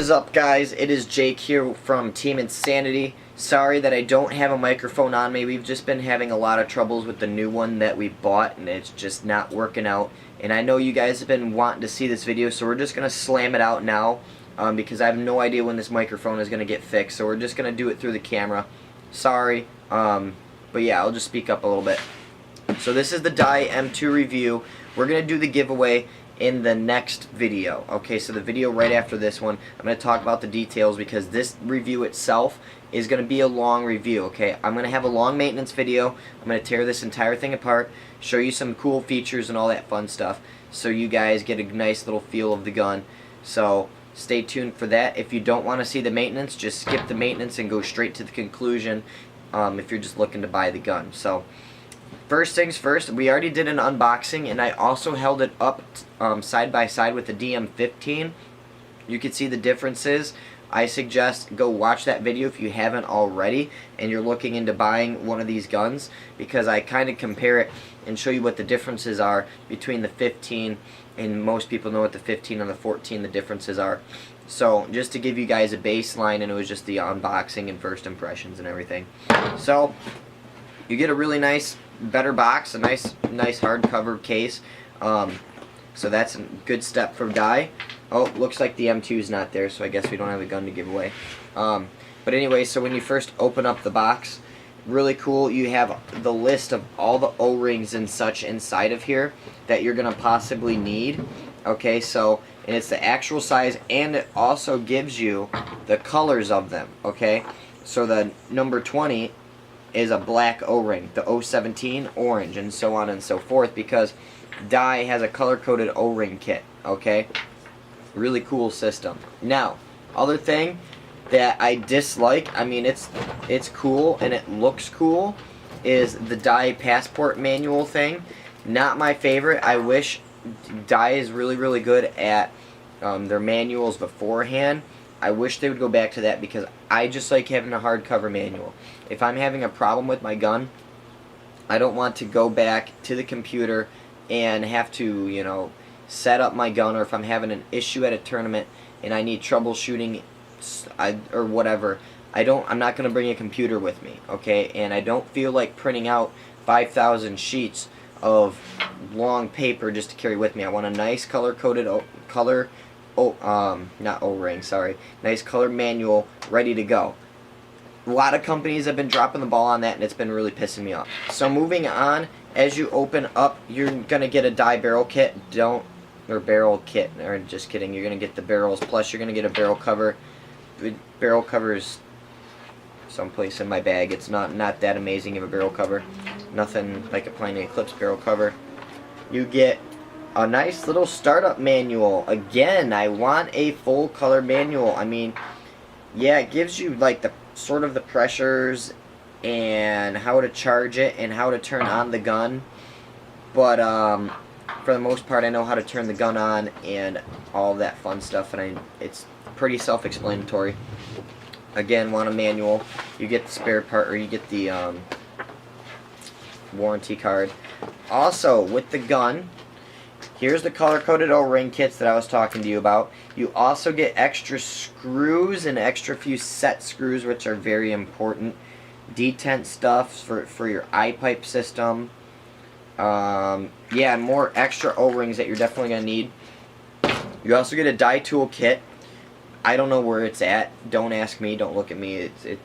What is up, guys? It is Jake here from Team Insanity. Sorry that I don't have a microphone on me. We've just been having a lot of troubles with the new one that we bought, and it's just not working out. And I know you guys have been wanting to see this video, so we're just going to slam it out now because I have no idea when this microphone is going to get fixed. So we're just going to do it through the camera. Sorry, but yeah, I'll just speak up a little bit. So this is the Dye M2 review. We're going to do the giveaway in the next video. Okay, so the video right after this one, I'm going to talk about the details because this review itself is going to be a long review. Okay, I'm going to have a long maintenance video. I'm going to tear this entire thing apart, show you some cool features and all that fun stuff, so you guys get a nice little feel of the gun. So stay tuned for that. If you don't want to see the maintenance, just skip the maintenance and go straight to the conclusion if you're just looking to buy the gun. So first things first, we already did an unboxing, and I also held it up side by side with the DM15. You can see the differences. I suggest go watch that video if you haven't already and you're looking into buying one of these guns, because I kind of compare it and show you what the differences are between the 15, and most people know what the 15 and the 14 the differences are. So just to give you guys a baseline, and it was just the unboxing and first impressions and everything. So you get a really nice, better box, a nice hardcover case. So that's a good step for Dye. Oh, looks like the M2 is not there, so I guess we don't have a gun to give away. But anyway, so when you first open up the box, really cool, you have the list of all the O-rings and such inside of here that you're going to possibly need. Okay, so, and it's the actual size, and it also gives you the colors of them. Okay, so the number 20 is a black O-ring, the 017 orange, and so on and so forth, because Dye has a color-coded O-ring kit. Okay, really cool system. Now, other thing that I dislike, I mean it's cool and it looks cool, is the Dye passport manual thing. Not my favorite. I wish Dye is really good at their manuals beforehand. I wish they would go back to that, because I just like having a hardcover manual. If I'm having a problem with my gun, I don't want to go back to the computer and have to, you know, set up my gun, or if I'm having an issue at a tournament and I need troubleshooting or whatever, I'm not going to bring a computer with me, okay? And I don't feel like printing out 5,000 sheets of long paper just to carry with me. I want a nice color-coded not O-ring, sorry, nice color manual ready to go. A lot of companies have been dropping the ball on that, and it's been really pissing me off. So moving on, as you open up, you're gonna get a Dye barrel kit. Barrel kit, or just kidding. You're gonna get the barrels, plus you're gonna get a barrel cover. The barrel cover is someplace in my bag. It's not that amazing of a barrel cover. Nothing like applying an Eclipse barrel cover. You get a nice little startup manual. Again, I want a full color manual. I mean, yeah, it gives you like the sort of the pressures and how to charge it and how to turn on the gun, but for the most part I know how to turn the gun on and all that fun stuff, and it's pretty self-explanatory. Again, want a manual. You get the spare part, or you get the warranty card. Also, with the gun, here's the color-coded O-ring kits that I was talking to you about. You also get extra screws and extra few set screws, which are very important. Detent stuff for your eye pipe system. Yeah, more extra O-rings that you're definitely going to need. You also get a Dye tool kit. I don't know where it's at. Don't ask me. Don't look at me. It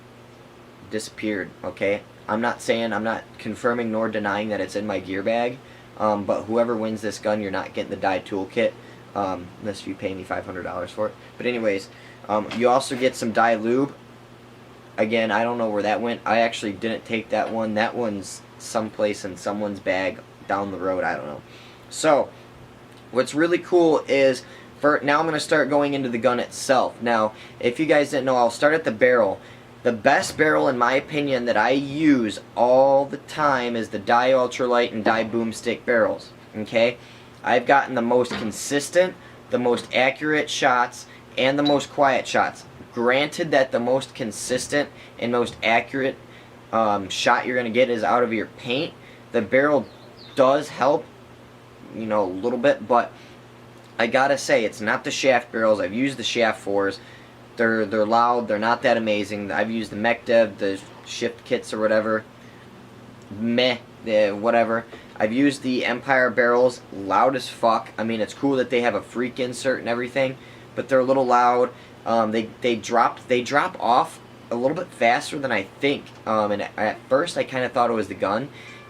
disappeared, okay? I'm not confirming nor denying that it's in my gear bag. But whoever wins this gun, you're not getting the Dye toolkit, unless you pay me $500 for it. But anyways, you also get some Dye lube. Again, I don't know where that went. I actually didn't take that one. That one's someplace in someone's bag down the road. I don't know. So, what's really cool is, now I'm going to start going into the gun itself. Now, if you guys didn't know, I'll start at the barrel. The best barrel, in my opinion, that I use all the time is the Dye Ultralight and Dye Boomstick barrels. Okay? I've gotten the most consistent, the most accurate shots, and the most quiet shots. Granted that the most consistent and most accurate shot you're going to get is out of your paint. The barrel does help, you know, a little bit, but I gotta say, it's not the shaft barrels. I've used the shaft 4s. They're loud. They're not that amazing. I've used the MechDev, the shift kits or whatever. Meh, whatever. I've used the Empire barrels, loud as fuck. I mean, it's cool that they have a freak insert and everything, but they're a little loud. They drop off a little bit faster than I think. And at first I kind of thought it was the gun.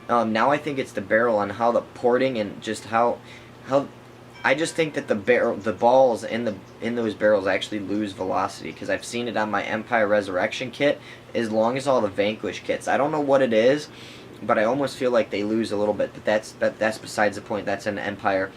Now I think it's the barrel on how the porting and just how I just think that the balls in those barrels actually lose velocity, because I've seen it on my Empire Resurrection kit as long as all the Vanquish kits. I don't know what it is, but I almost feel like they lose a little bit. But that's besides the point. That's an Empire.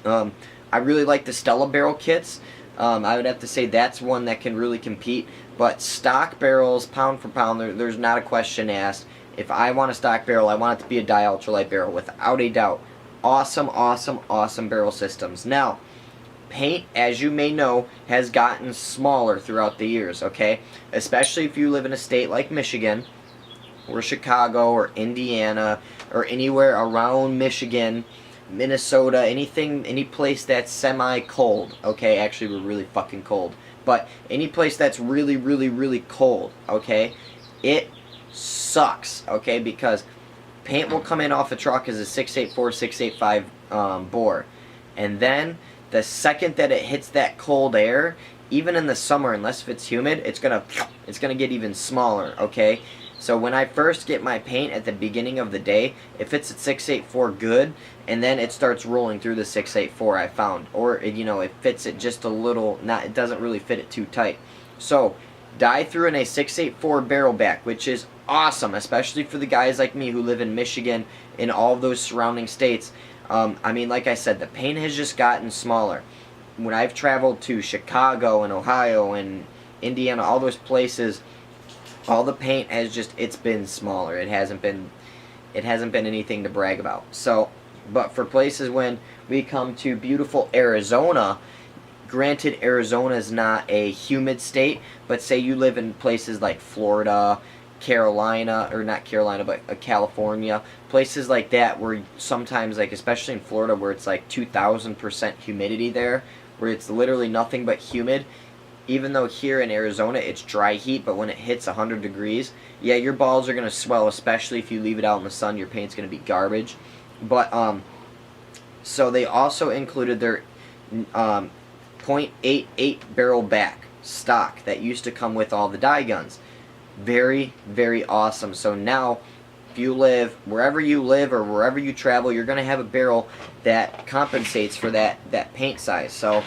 I really like the Stella barrel kits. I would have to say that's one that can really compete. But stock barrels, pound for pound, there's not a question asked. If I want a stock barrel, I want it to be a Dye Ultralight barrel, without a doubt. Awesome, awesome, awesome barrel systems. Now, paint, as you may know, has gotten smaller throughout the years, okay? Especially if you live in a state like Michigan, or Chicago, or Indiana, or anywhere around Michigan, Minnesota, any place that's semi-cold, okay? Actually, we're really fucking cold. But any place that's really, really, really cold, okay? It sucks, okay? Because paint will come in off a truck as a 684, 685 bore. And then, the second that it hits that cold air, even in the summer, unless if it's humid, it's gonna get even smaller, okay? So when I first get my paint at the beginning of the day, if it's at 684, good, and then it starts rolling through the 684, I found. Or, you know, it fits it just a little, it doesn't really fit it too tight. So, dye through in a 684 barrel back, which is awesome, especially for the guys like me who live in Michigan and all of those surrounding states. I mean, like I said, the paint has just gotten smaller. When I've traveled to Chicago and Ohio and Indiana, all those places, all the paint has just, it's been smaller. It hasn't been anything to brag about. So, but for places when we come to beautiful Arizona, granted Arizona is not a humid state, but say you live in places like Florida, Carolina, or not Carolina, but California, places like that where sometimes, like especially in Florida where it's like 2,000% humidity there, where it's literally nothing but humid. Even though here in Arizona it's dry heat, but when it hits 100 degrees, yeah, your balls are going to swell, especially if you leave it out in the sun. Your paint's going to be garbage. But, so they also included their .88 barrel back stock that used to come with all the dye guns. Very, very awesome. So now, if you live, wherever you live or wherever you travel, you're going to have a barrel that compensates for that paint size. So,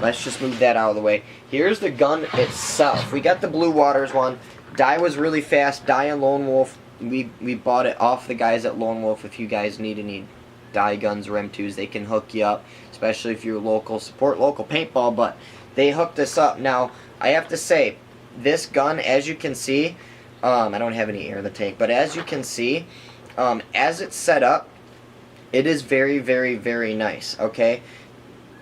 let's just move that out of the way. Here's the gun itself. We got the Blue Waters one. Dye was really fast. Dye and Lone Wolf, we bought it off the guys at Lone Wolf. If you guys need any dye guns or M2s, they can hook you up, especially if you're local. Support local paintball, but they hooked us up. Now, I have to say, this gun, as you can see, I don't have any air in the tank, but as you can see, as it's set up, it is very, very, very nice, okay?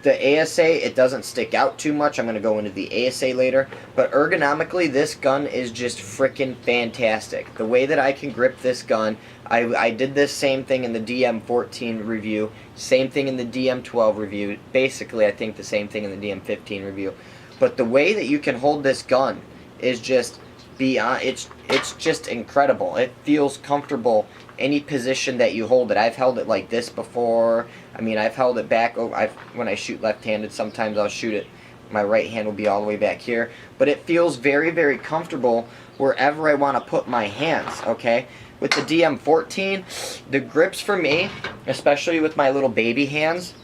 The ASA, it doesn't stick out too much. I'm going to go into the ASA later. But ergonomically, this gun is just freaking fantastic. The way that I can grip this gun, I did this same thing in the DM14 review, same thing in the DM12 review, basically I think the same thing in the DM15 review. But the way that you can hold this gun is just beyond, it's just incredible. It feels comfortable any position that you hold it. I've held it like this before. I mean, I've held it back. When I shoot left-handed, sometimes I'll shoot it. My right hand will be all the way back here. But it feels very, very comfortable wherever I want to put my hands, okay? With the DM14, the grips for me, especially with my little baby hands,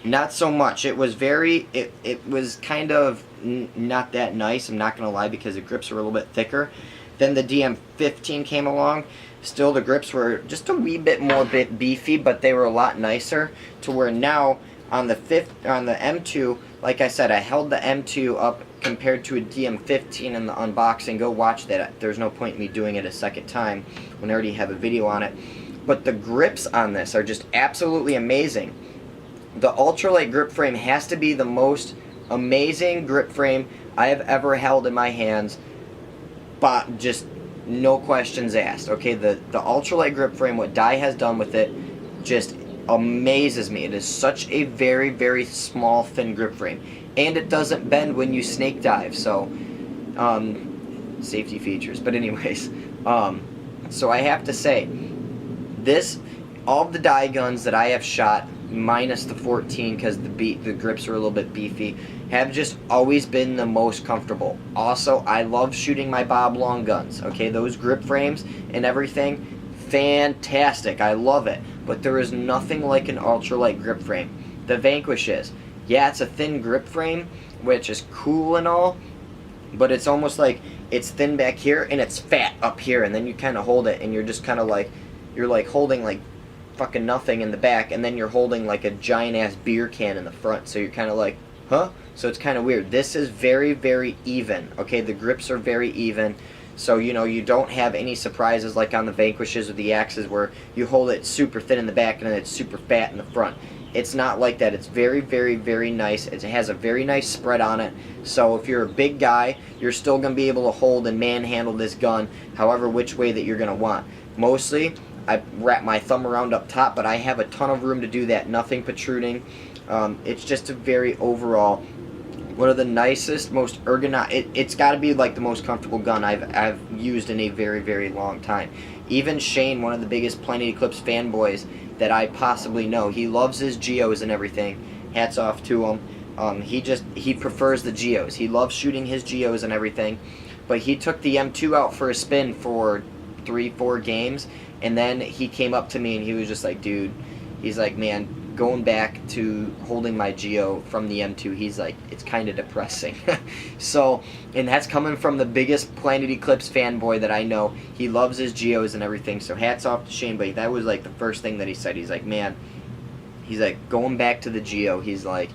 not so much. It was very, it was kind of not that nice, I'm not going to lie, because the grips were a little bit thicker. Then the DM15 came along. Still, the grips were just a wee bit more beefy, but they were a lot nicer, to where now on the M2, like I said, I held the M2 up compared to a DM15 in the unboxing. Go watch that. There's no point in me doing it a second time when I already have a video on it. But the grips on this are just absolutely amazing. The ultralight grip frame has to be the most amazing grip frame I have ever held in my hands, but just no questions asked. Okay, the ultralight grip frame, what Dye has done with it, just amazes me. It is such a very, very small, thin grip frame. and it doesn't bend when you snake dive. So safety features. But anyways, so I have to say, this, all of the dye guns that I have shot, minus the 14 because the grips are a little bit beefy, have just always been the most comfortable. Also, I love shooting my Bob long guns. Okay, those grip frames and everything, fantastic. I love it. But there is nothing like an ultralight grip frame. The Vanquish is. Yeah, it's a thin grip frame, which is cool and all, but it's almost like it's thin back here and it's fat up here, and then you kind of hold it and you're just kind of like, you're like holding like fucking nothing in the back, and then you're holding like a giant ass beer can in the front, so you're kind of like, huh? So it's kind of weird. This is very, very even. Okay, the grips are very even, so you know, you don't have any surprises like on the Vanquishes or the Axes where you hold it super thin in the back and then it's super fat in the front. It's not like that. It's very, very, very nice. It has a very nice spread on it. So if you're a big guy, you're still going to be able to hold and manhandle this gun however which way that you're going to want. Mostly, I wrap my thumb around up top, but I have a ton of room to do that. Nothing protruding. It's just a very overall, one of the nicest, most ergonomic. It's got to be like the most comfortable gun I've used in a very, very long time. Even Shane, one of the biggest Planet Eclipse fanboys that I possibly know, he loves his Geos and everything. Hats off to him. He prefers the Geos. He loves shooting his Geos and everything. But he took the M2 out for a spin for 3-4 games, and then he came up to me and he was just like, dude, he's like, man, going back to holding my Geo from the M2, he's like, it's kind of depressing. So, and that's coming from the biggest Planet Eclipse fanboy that I know. He loves his Geos and everything, so hats off to Shane, but that was like the first thing that he said. He's like, man, he's like, going back to the Geo, he's like,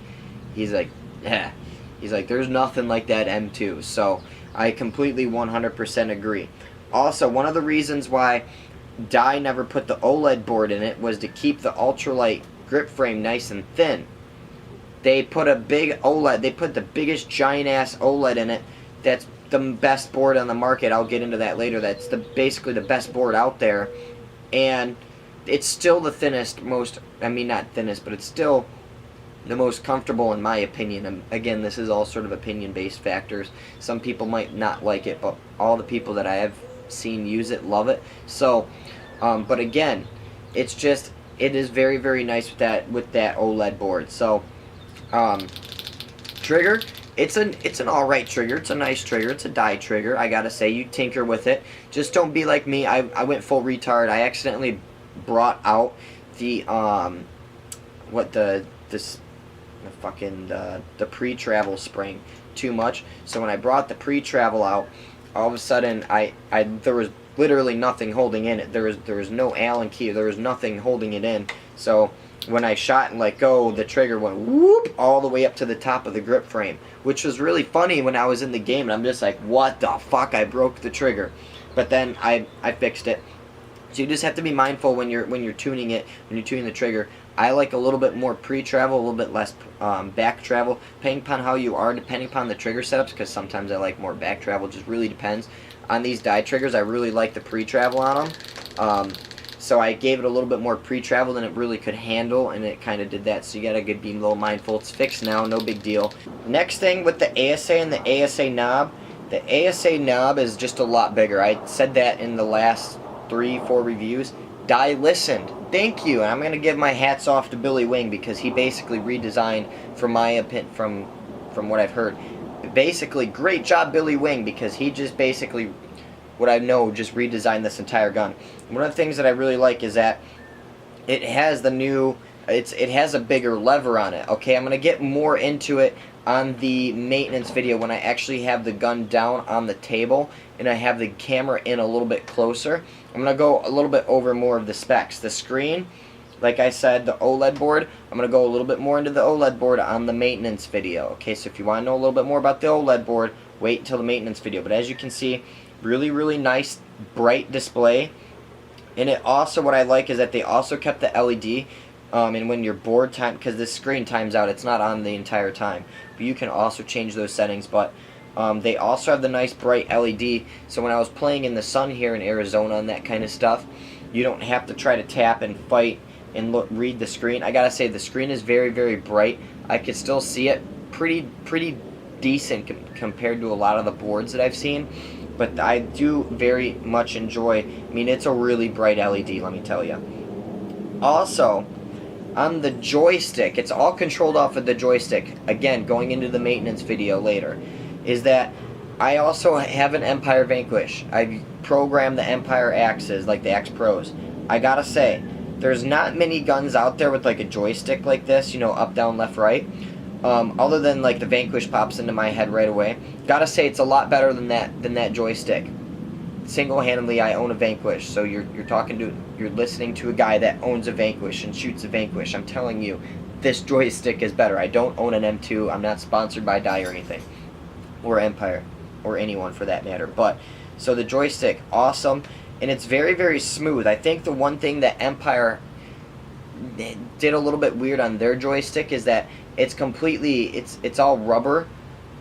yeah. He's like, there's nothing like that M2. So, I completely 100% agree. Also, one of the reasons why Dye never put the OLED board in it was to keep the ultralight grip frame nice and thin. They put a big OLED, they put the biggest giant ass OLED in it. That's the best board on the market. I'll get into that later. That's basically the best board out there, and it's still the thinnest, most, I mean not thinnest, but it's still the most comfortable in my opinion. And again, this is all sort of opinion based factors. Some people might not like it, but all the people that I have seen use it love it. So but again, it's just, it is very, very nice with that OLED board. So trigger, it's an alright trigger. It's a nice trigger. It's a Dye trigger. I gotta say, you tinker with it. Just don't be like me. I went full retard. I accidentally brought out the the pre-travel spring too much. So when I brought the pre-travel out, all of a sudden there was literally nothing holding in it. There was no Allen key. There was nothing holding it in. So when I shot and let go, the trigger went whoop all the way up to the top of the grip frame, which was really funny when I was in the game. And I'm just like, what the fuck? I broke the trigger. But then I fixed it. So you just have to be mindful when you're tuning it, when you're tuning the trigger. I like a little bit more pre-travel, a little bit less back travel, depending upon how you are, depending upon the trigger setups, because sometimes I like more back travel. It just really depends. On these Dye triggers, I really like the pre-travel on them. So I gave it a little bit more pre-travel than it really could handle, and it kind of did that. So you gotta be a little mindful. It's fixed now, no big deal. Next thing with the ASA and the ASA knob, the ASA knob is just a lot bigger. I said that in the last 3-4 reviews. Dye listened. Thank you. And I'm going to give my hats off to Billy Wing, because he basically redesigned, from my opinion, from what I've heard. Basically, great job, Billy Wing, because he just basically, what I know, just redesigned this entire gun. One of the things that I really like is that it has the new, it has a bigger lever on it. Okay, I'm going to get more into it on the maintenance video when I actually have the gun down on the table and I have the camera in a little bit closer. I'm going to go a little bit over more of the specs. The screen, like I said, the OLED board, I'm going to go a little bit more into the OLED board on the maintenance video. Okay, so if you want to know a little bit more about the OLED board, wait until the maintenance video. But as you can see, really, really nice, bright display. And it also, what I like is that they also kept the LED. And when your board time, because this screen times out, it's not on the entire time. But you can also change those settings. But they also have the nice bright LED. So when I was playing in the sun here in Arizona and that kind of stuff, you don't have to try to tap and fight and read the screen. I gotta say, the screen is very, very bright. I could still see it pretty decent compared to a lot of the boards that I've seen. But I do very much enjoy, I mean, it's a really bright LED, let me tell you. Also, on the joystick, it's all controlled off of the joystick. Again, going into the maintenance video later, is that I also have an Empire Vanquish. I programmed the Empire axes, like the X Pros. I gotta say, there's not many guns out there with like a joystick like this, you know, up, down, left, right. Other than like the Vanquish pops into my head right away. Gotta say, it's a lot better than that joystick. Single-handedly, I own a Vanquish, so you're listening to a guy that owns a Vanquish and shoots a Vanquish. I'm telling you, this joystick is better. I don't own an M2. I'm not sponsored by Dye or anything, or Empire, or anyone for that matter. But so the joystick, awesome, and it's very, very smooth. I think the one thing that Empire did a little bit weird on their joystick is that it's all rubber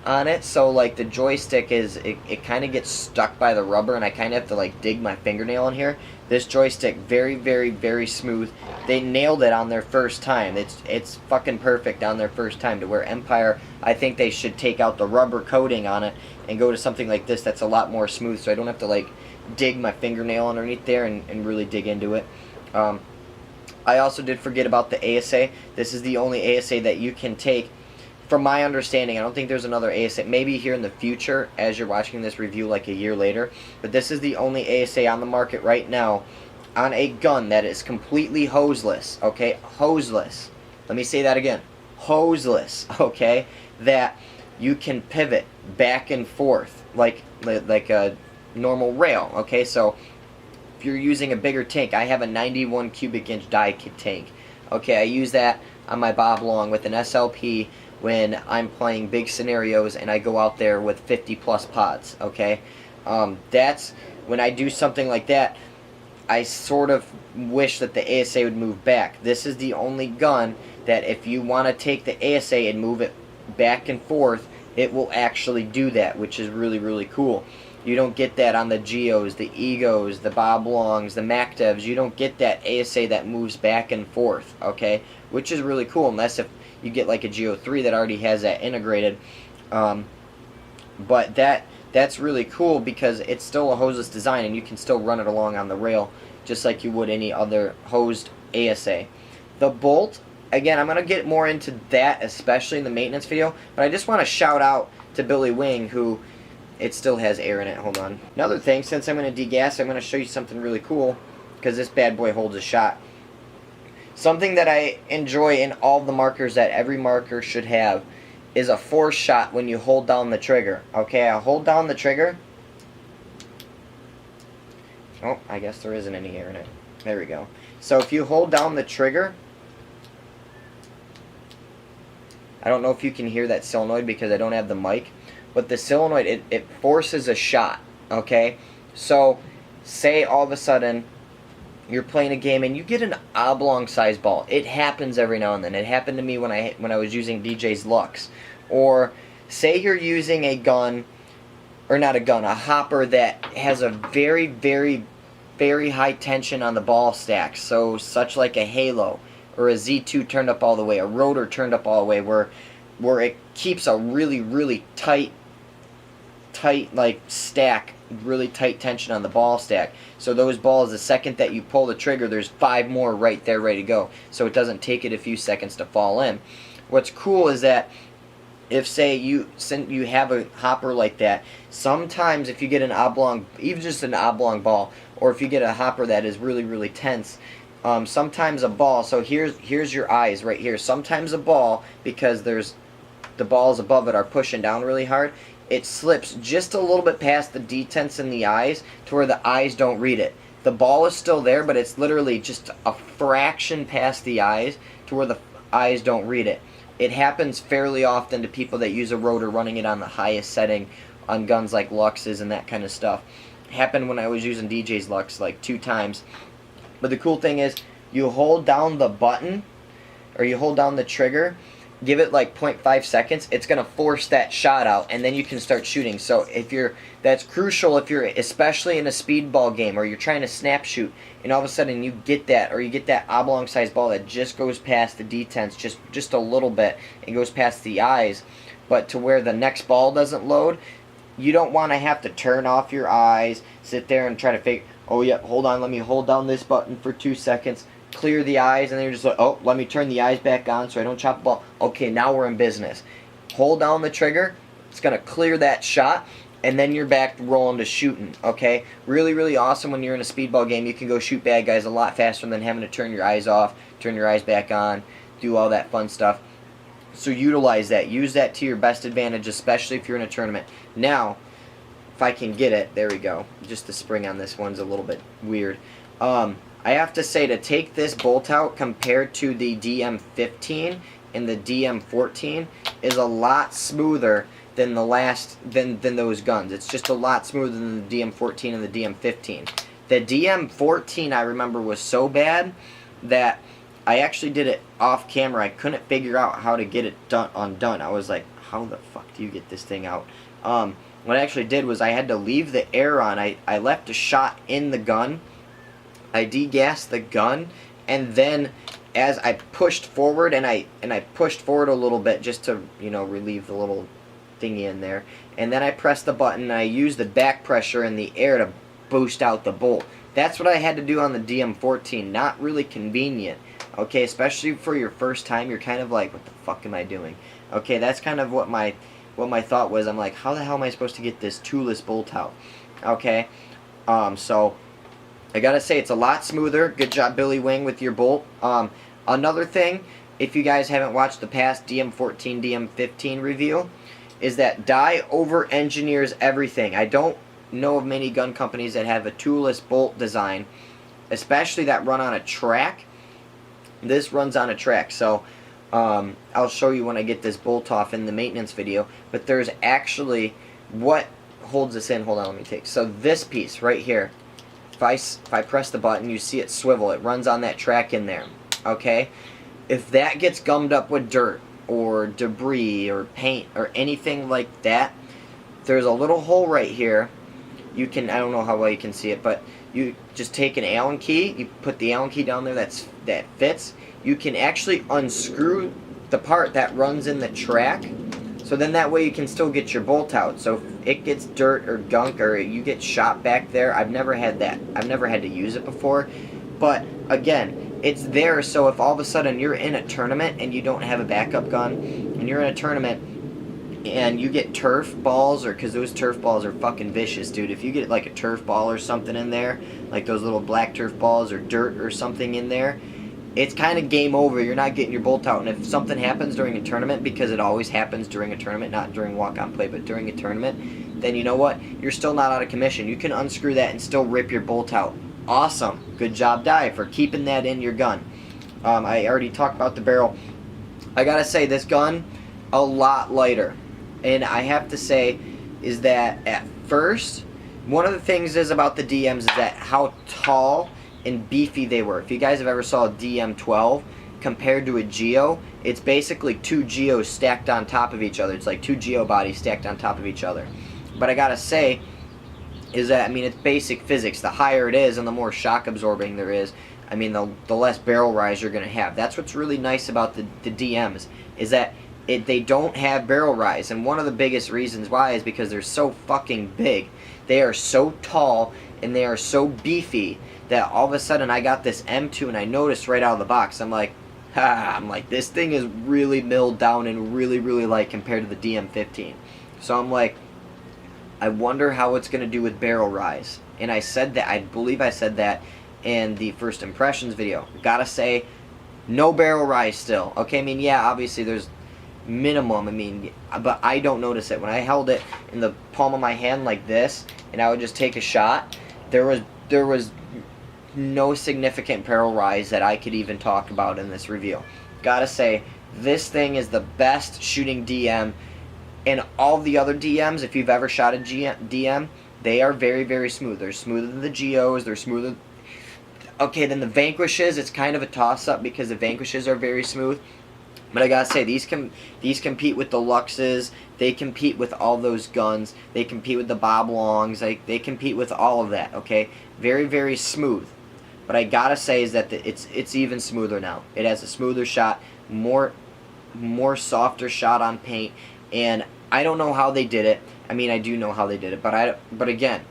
on it, so like the joystick it kind of gets stuck by the rubber, and I kind of have to like dig my fingernail in here. This joystick, very, very, very smooth. They nailed it on their first time. It's fucking perfect on their first time, to where Empire, I think they should take out the rubber coating on it and go to something like this that's a lot more smooth, so I don't have to like dig my fingernail underneath there and really dig into it. I also did forget about the ASA. This is the only ASA that you can take. From my understanding, I don't think there's another ASA, maybe here in the future as you're watching this review like a year later, but this is the only ASA on the market right now on a gun that is completely hoseless, okay? Hoseless. Let me say that again. Hoseless, okay? That you can pivot back and forth like a normal rail, okay? So if you're using a bigger tank, I have a 91 cubic inch die tank, okay? I use that on my Bob Long with an SLP when I'm playing big scenarios and I go out there with 50 plus pods, okay? That's when I do something like that, I sort of wish that the ASA would move back. This is the only gun that if you want to take the ASA and move it back and forth, it will actually do that, which is really, really cool. You don't get that on the Geos, the Egos, the Bob Longs, the MacDevs. You don't get that ASA that moves back and forth, okay? Which is really cool, unless if you get like a Geo 3 that already has that integrated. But that's really cool because it's still a hoseless design and you can still run it along on the rail just like you would any other hosed ASA. The bolt, again, I'm going to get more into that, especially in the maintenance video, but I just want to shout out to Billy Wing, who it still has air in it. Hold on. Another thing, since I'm going to degas, I'm going to show you something really cool because this bad boy holds a shot. Something that I enjoy in all the markers that every marker should have is a force shot when you hold down the trigger. Okay, I hold down the trigger. Oh, I guess there isn't any air in it. There we go. So if you hold down the trigger, I don't know if you can hear that solenoid because I don't have the mic, but the solenoid, it forces a shot, okay? So say all of a sudden you're playing a game and you get an oblong sized ball. It happens every now and then. It happened to me when I was using DJ's Lux. Or say you're using a gun, or not a gun, a hopper that has a very, very, very high tension on the ball stack. So such like a Halo or a Z2 turned up all the way, a rotor turned up all the way, where it keeps a really, really tight like stack, really tight tension on the ball stack. So those balls, the second that you pull the trigger, there's 5 more right there ready to go. So it doesn't take it a few seconds to fall in. What's cool is that if say you have a hopper like that, sometimes if you get an oblong, even just an oblong ball, or if you get a hopper that is really, really tense, sometimes a ball, so here's your eyes right here. Sometimes a ball, because the balls above it are pushing down really hard, it slips just a little bit past the detents in the eyes to where the eyes don't read it. The ball is still there, but it's literally just a fraction past the eyes to where the eyes don't read it. It happens fairly often to people that use a rotor running it on the highest setting on guns like Luxes and that kind of stuff. It happened when I was using DJ's Lux like 2 times. But the cool thing is, you hold down the button, or you hold down the trigger, give it like 0.5 seconds, it's going to force that shot out, and then you can start shooting. So that's crucial if you're especially in a speedball game, or you're trying to snap shoot, and all of a sudden you get that, or you get that oblong sized ball that just goes past the detents just a little bit, and goes past the eyes. but to where the next ball doesn't load, you don't want to have to turn off your eyes, sit there and try to figure, oh yeah, hold on, let me hold down this button for 2 seconds, clear the eyes, and then you're just like, oh, let me turn the eyes back on so I don't chop the ball. Okay, now we're in business. Hold down the trigger, it's going to clear that shot, and then you're back rolling to shooting, okay? Really, really awesome when you're in a speedball game. You can go shoot bad guys a lot faster than having to turn your eyes off, turn your eyes back on, do all that fun stuff. So utilize that. Use that to your best advantage, especially if you're in a tournament. Now, if I can get it, there we go. Just the spring on this one's a little bit weird. I have to say, to take this bolt out compared to the DM15 and the DM14 is a lot smoother than than those guns. It's just a lot smoother than the DM14 and the DM15. The DM14 I remember was so bad that I actually did it off camera. I couldn't figure out how to get it undone. I was like, how the fuck do you get this thing out? What I actually did was I had to leave the air on. I left a shot in the gun. I degassed the gun, and then as I pushed forward, and I pushed forward a little bit just to, you know, relieve the little thingy in there, and then I pressed the button and I used the back pressure in the air to boost out the bolt. That's what I had to do on the DM14. Not really convenient. Okay, especially for your first time, you're kind of like, what the fuck am I doing? Okay, that's kind of what my thought was. I'm like, how the hell am I supposed to get this toolless bolt out? Okay, so I gotta say, it's a lot smoother. Good job, Billy Wing, with your bolt. Another thing, if you guys haven't watched the past DM14, DM15 review, is that dye over-engineers everything. I don't know of many gun companies that have a toolless bolt design, especially that run on a track. This runs on a track, so I'll show you when I get this bolt off in the maintenance video. But there's actually, what holds this in, hold on, let me take, so this piece right here, if I press the button, you see it swivel. It runs on that track in there, okay? If that gets gummed up with dirt or debris or paint or anything like that, there's a little hole right here. You can, I don't know how well you can see it, but you just take an Allen key, you put the Allen key down there that fits. You can actually unscrew the part that runs in the track, so then that way you can still get your bolt out. So if it gets dirt or gunk or you get shot back there, I've never had that. I've never had to use it before. But again, it's there, so if all of a sudden you're in a tournament and you don't have a backup gun, and you're in a tournament and you get turf balls, or because those turf balls are fucking vicious, dude. If you get like a turf ball or something in there, like those little black turf balls or dirt or something in there, it's kind of game over. You're not getting your bolt out. And if something happens during a tournament, because it always happens during a tournament, not during walk-on play, but during a tournament, then you know what? You're still not out of commission. You can unscrew that and still rip your bolt out. Awesome. Good job, Dye, for keeping that in your gun. I already talked about the barrel. I gotta say, this gun, a lot lighter. And I have to say is that at first, one of the things is about the DMs is that how tall and beefy they were. If you guys have ever saw a DM12 compared to a Geo, it's basically two Geos stacked on top of each other. It's like two Geo bodies stacked on top of each other. But I gotta say is that, I mean, it's basic physics. The higher it is and the more shock absorbing there is, I mean, the less barrel rise you're going to have. That's what's really nice about the DMs, is that they don't have barrel rise. And one of the biggest reasons why is because they're so fucking big. They are so tall and they are so beefy that all of a sudden I got this M2 and I noticed right out of the box, I'm like, this thing is really milled down and really, really light compared to the DM15. So I'm like, I wonder how it's going to do with barrel rise. And I said that, I believe I said that in the first impressions video. Gotta say, no barrel rise still. Okay, I mean, yeah, obviously there's minimum, I mean, but I don't notice it. When I held it in the palm of my hand like this, and I would just take a shot, there was no significant barrel rise that I could even talk about in this review. Gotta say, this thing is the best shooting DM. And all the other DMs, if you've ever shot a DM, they are very, very smooth. They're smoother than the Geos. They're smoother. Okay, then the Vanquishes, it's kind of a toss-up because the Vanquishes are very smooth. But I gotta say, these compete with the Luxes. They compete with all those guns. They compete with the Bob Longs. They compete with all of that. Okay, very, very smooth. But I gotta say is that it's even smoother now. It has a smoother shot, more softer shot on paint. And I don't know how they did it. I mean, I do know how they did it, but again,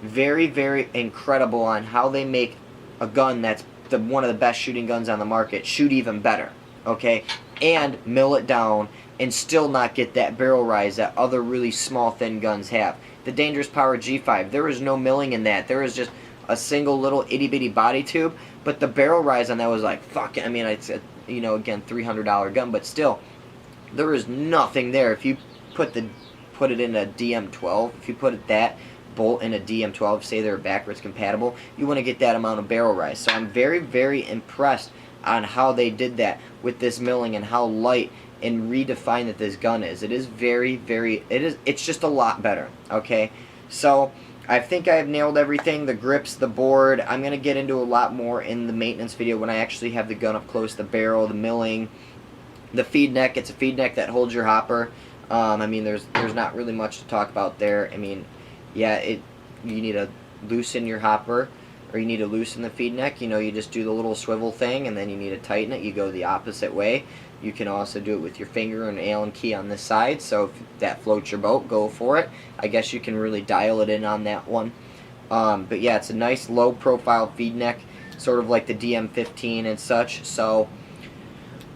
very, very incredible on how they make a gun that's one of the best shooting guns on the market shoot even better, okay? And mill it down and still not get that barrel rise that other really small, thin guns have. The Dangerous Power G5, there was no milling in that. There was just a single little itty-bitty body tube, but the barrel rise on that was like, fuck, I mean, it's, you know, again, $300 gun, but still, there is nothing there. If you put it in a DM12, if you put that bolt in a DM12, say they're backwards compatible, you want to get that amount of barrel rise. So I'm very, very impressed on how they did that with this milling and how light and redefined that this gun is. It is very, very, it's just a lot better, okay? So I think I've nailed everything, the grips, the board. I'm going to get into a lot more in the maintenance video when I actually have the gun up close, the barrel, the milling, the feed neck. It's a feed neck that holds your hopper. I mean, there's not really much to talk about there. I mean, yeah, you need to loosen your hopper, or you need to loosen the feed neck. You know, you just do the little swivel thing, and then you need to tighten it. You go the opposite way. You can also do it with your finger and Allen key on this side, so if that floats your boat, go for it. I guess you can really dial it in on that one. But yeah, it's a nice low-profile feed neck, sort of like the DM15 and such. So,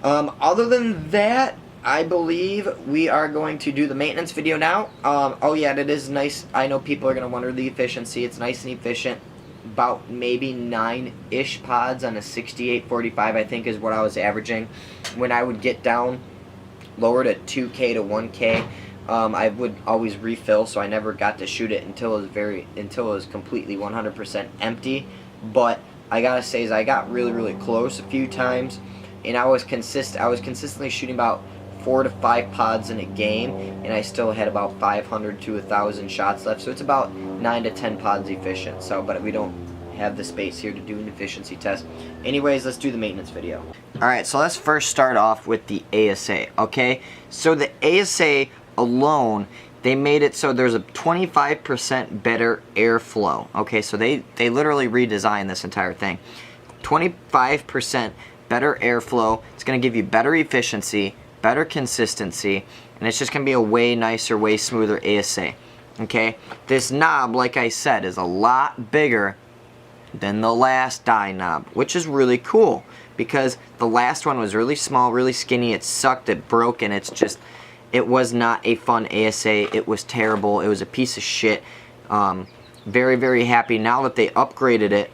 other than that, I believe we are going to do the maintenance video now. Oh yeah, it is nice. I know people are going to wonder the efficiency. It's nice and efficient. About maybe 9-ish pods on a 6845, I think, is what I was averaging. When I would get down lower to 2K to 1K, I would always refill, so I never got to shoot it until it was completely 100% empty. But I gotta say, is I got really, really close a few times, and I was consistently shooting about 4 to 5 pods in a game, and I still had about 500 to 1,000 shots left, so it's about 9 to 10 pods efficient. So, but we don't have the space here to do an efficiency test. Anyways, let's do the maintenance video. Alright, so let's first start off with the ASA, okay? So the ASA alone, they made it so there's a 25% better airflow, okay? So they literally redesigned this entire thing. 25% better airflow. It's going to give you better efficiency, better consistency, and it's just going to be a way nicer, way smoother ASA. Okay, this knob, like I said, is a lot bigger than the last die knob, which is really cool because the last one was really small, really skinny. It sucked, it broke, and it was not a fun ASA. It was terrible. It was a piece of shit. Very, very happy now that they upgraded it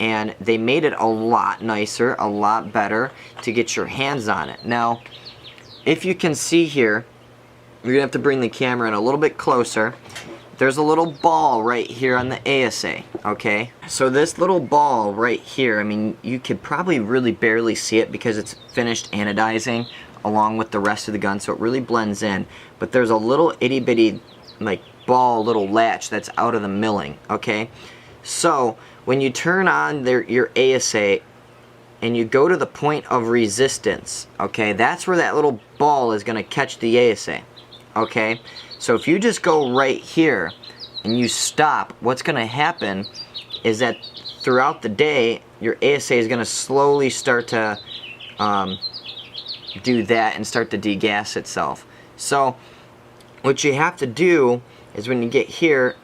and they made it a lot nicer, a lot better to get your hands on it. Now, if you can see here, you're going to have to bring the camera in a little bit closer. There's a little ball right here on the ASA, okay? So this little ball right here, I mean, you could probably really barely see it because it's finished anodizing along with the rest of the gun, so it really blends in. But there's a little itty-bitty, like, ball, little latch that's out of the milling, okay? So when you turn on your ASA, and you go to the point of resistance, okay, that's where that little ball is going to catch the ASA, okay? So if you just go right here and you stop, what's going to happen is that throughout the day, your ASA is going to slowly start to do that and start to degas itself. So what you have to do is when you get here,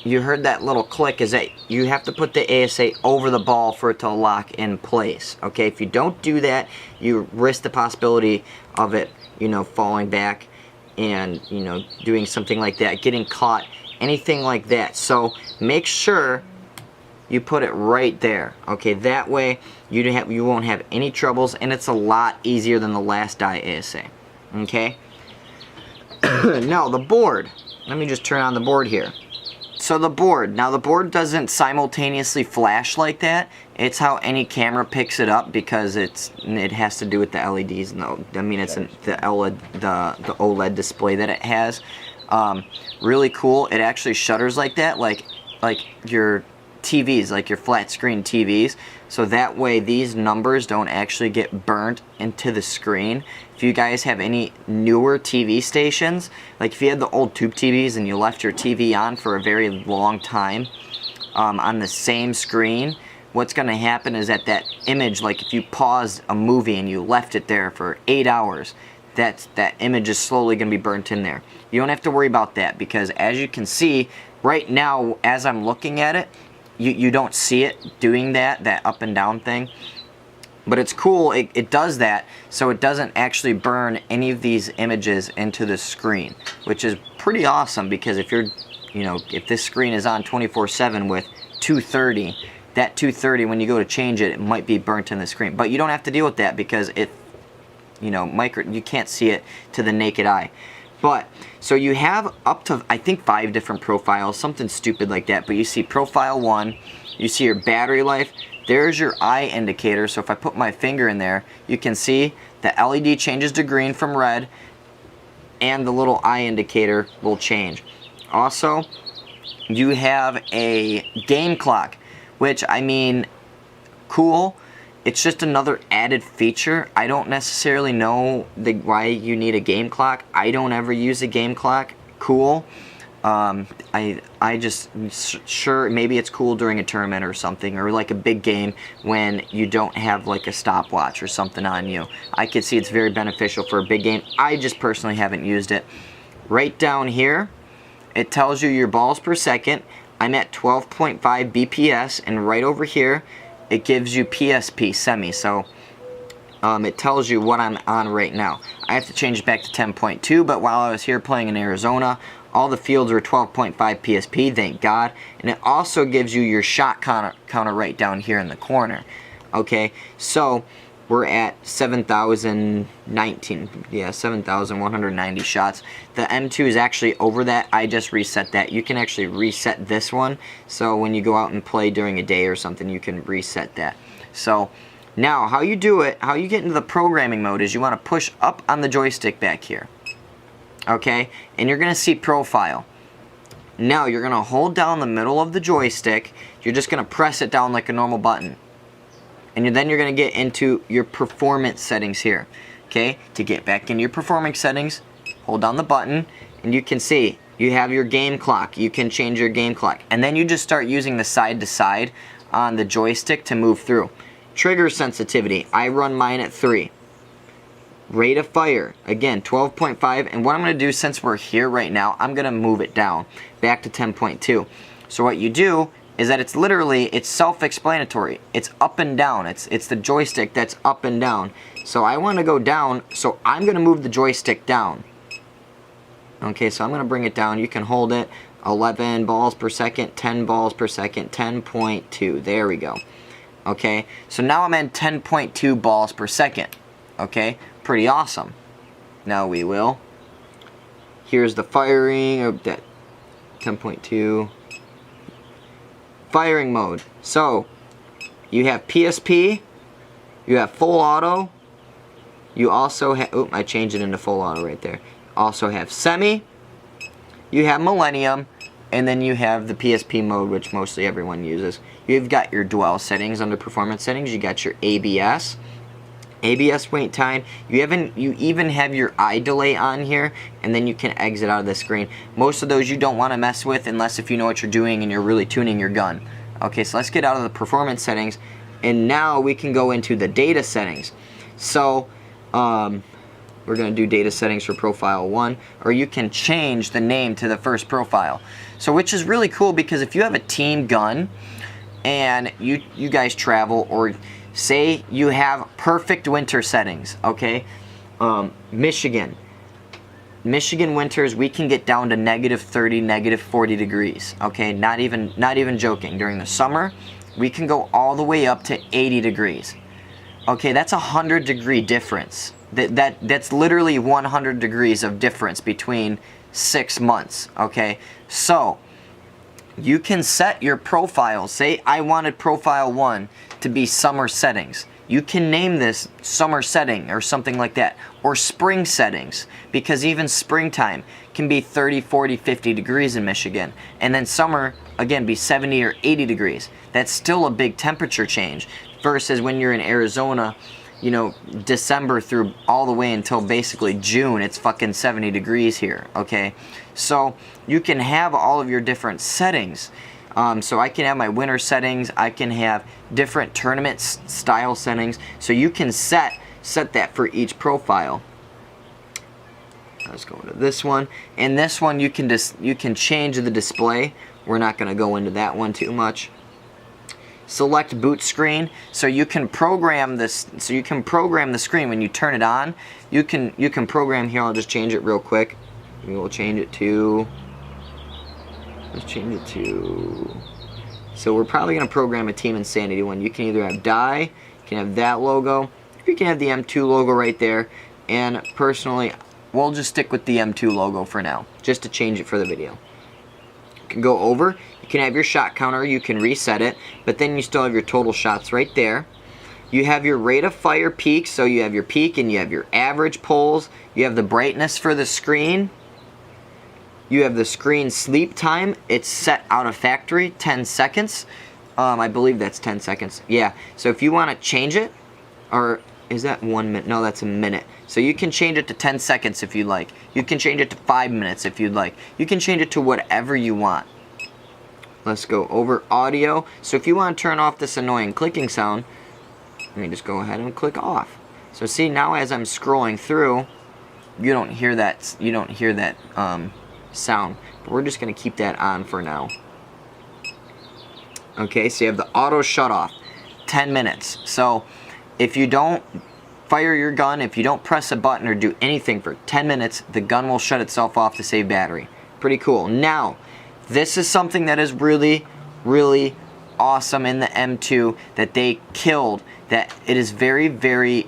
you heard that little click, is that you have to put the ASA over the ball for it to lock in place. Okay, if you don't do that, you risk the possibility of it, you know, falling back and, you know, doing something like that, getting caught, anything like that. So make sure you put it right there. Okay, that way you won't have any troubles, and it's a lot easier than the last die ASA. Okay. Now the board. Let me just turn on the board here. So the board, now the board doesn't simultaneously flash like that. It's how any camera picks it up because it has to do with the LEDs. No, I mean it's the OLED display that it has. Really cool. It actually shutters like that, like your TVs, like your flat screen TVs. So that way these numbers don't actually get burnt into the screen. If you guys have any newer TV stations, like if you had the old tube TVs and you left your TV on for a very long time on the same screen, what's going to happen is that image, like if you paused a movie and you left it there for 8 hours, that image is slowly going to be burnt in there. You don't have to worry about that, because as you can see right now, as I'm looking at it, you don't see it doing that up and down thing. But it's cool, it does that, so it doesn't actually burn any of these images into the screen, which is pretty awesome, because if you're, if this screen is on 24/7 with 230, that 230, when you go to change it, it might be burnt in the screen. But you don't have to deal with that, because it, you can't see it to the naked eye. But, so you have up to, I think, 5 different profiles, something stupid like that. But you see profile 1, you see your battery life, there's your eye indicator. So if I put my finger in there, you can see the LED changes to green from red, and the little eye indicator will change. Also, you have a game clock, which, I mean, cool. It's just another added feature. I don't necessarily know why you need a game clock. I don't ever use a game clock. Cool. I just, sure, maybe it's cool during a tournament or something, or like a big game when you don't have like a stopwatch or something on you. I could see it's very beneficial for a big game. I just personally haven't used it. Right down here, it tells you your balls per second. I'm at 12.5 BPS, and right over here, it gives you PSP semi. So it tells you what I'm on right now. I have to change it back to 10.2, but while I was here playing in Arizona, all the fields were 12.5 PSP, thank God. And it also gives you your shot counter right down here in the corner. Okay, so we're at 7,019. Yeah, 7,190 shots. The M2 is actually over that. I just reset that. You can actually reset this one. So when you go out and play during a day or something, you can reset that. So now, how you do it, how you get into the programming mode is you want to push up on the joystick back here. Okay, and you're going to see profile. Now you're going to hold down the middle of the joystick. You're just going to press it down like a normal button. And then you're going to get into your performance settings here. Okay, to get back into your performance settings, hold down the button, and you can see you have your game clock. You can change your game clock. And then you just start using the side to side on the joystick to move through. Trigger sensitivity, I run mine at 3. Rate of fire, again, 12.5. And what I'm going to do, since we're here right now, I'm going to move it down back to 10.2. So what you do is that it's self-explanatory. It's up and down. It's the joystick that's up and down. So I want to go down, so I'm going to move the joystick down. Okay, so I'm going to bring it down. You can hold it. 11 balls per second, 10 balls per second, 10.2. There we go. Okay, so now I'm at 10.2 balls per second. Okay, pretty awesome. Now we will. Here's the firing of that 10.2. Firing mode. So you have PSP, you have full auto, you also have, oh, I changed it into full auto right there. Also have semi, you have Millennium, and then you have the PSP mode, which mostly everyone uses. You've got your dwell settings under performance settings. You got your ABS wait time. You even have your eye delay on here, and then you can exit out of the screen. Most of those you don't want to mess with unless if you know what you're doing and you're really tuning your gun. Okay, so let's get out of the performance settings, and now we can go into the data settings. So we're going to do data settings for profile 1, or you can change the name to the first profile. So which is really cool, because if you have a team gun and you guys travel, or say you have perfect winter settings, okay? Michigan winters, we can get down to -30, -40 degrees, okay? Not even joking. During the summer, we can go all the way up to 80 degrees. Okay, that's a 100-degree difference. That's literally 100 degrees of difference between 6 months, okay? So you can set your profile. Say I wanted profile 1 to be summer settings. You can name this summer setting or something like that, or spring settings, because even springtime can be 30, 40, 50 degrees in Michigan, and then summer again be 70 or 80 degrees. That's still a big temperature change versus when you're in Arizona, you know, December through all the way until basically June, it's fucking 70 degrees here, okay? So you can have all of your different settings. So I can have my winter settings, I can have different tournament style settings, so you can set that for each profile. Let's go into this one. And this one you can change the display. We're not going to go into that one too much. Select boot screen, so you can program this. So you can program the screen when you turn it on. You can program here. I'll just change it real quick. We will change it to. Let's change it to. So we're probably going to program a Team Insanity one. You can either have die, you can have that logo, or you can have the M2 logo right there. And personally, we'll just stick with the M2 logo for now, just to change it for the video. You can go over, you can have your shot counter, you can reset it, but then you still have your total shots right there. You have your rate of fire peak, so you have your peak and you have your average pulls. You have the brightness for the screen. You have the screen sleep time. It's set out of factory, 10 seconds. I believe that's 10 seconds. Yeah, so if you want to change it, or is that 1 minute? No, that's a minute. So you can change it to 10 seconds if you'd like. You can change it to 5 minutes if you'd like. You can change it to whatever you want. Let's go over audio. So if you want to turn off this annoying clicking sound, let me just go ahead and click off. So see, now as I'm scrolling through, you don't hear that sound. But we're just going to keep that on for now. Okay, so you have the auto shut off, 10 minutes. So if you don't fire your gun, if you don't press a button or do anything for 10 minutes, the gun will shut itself off to save battery. Pretty cool. Now, this is something that is really, really awesome in the M2 that they killed, that it is very, very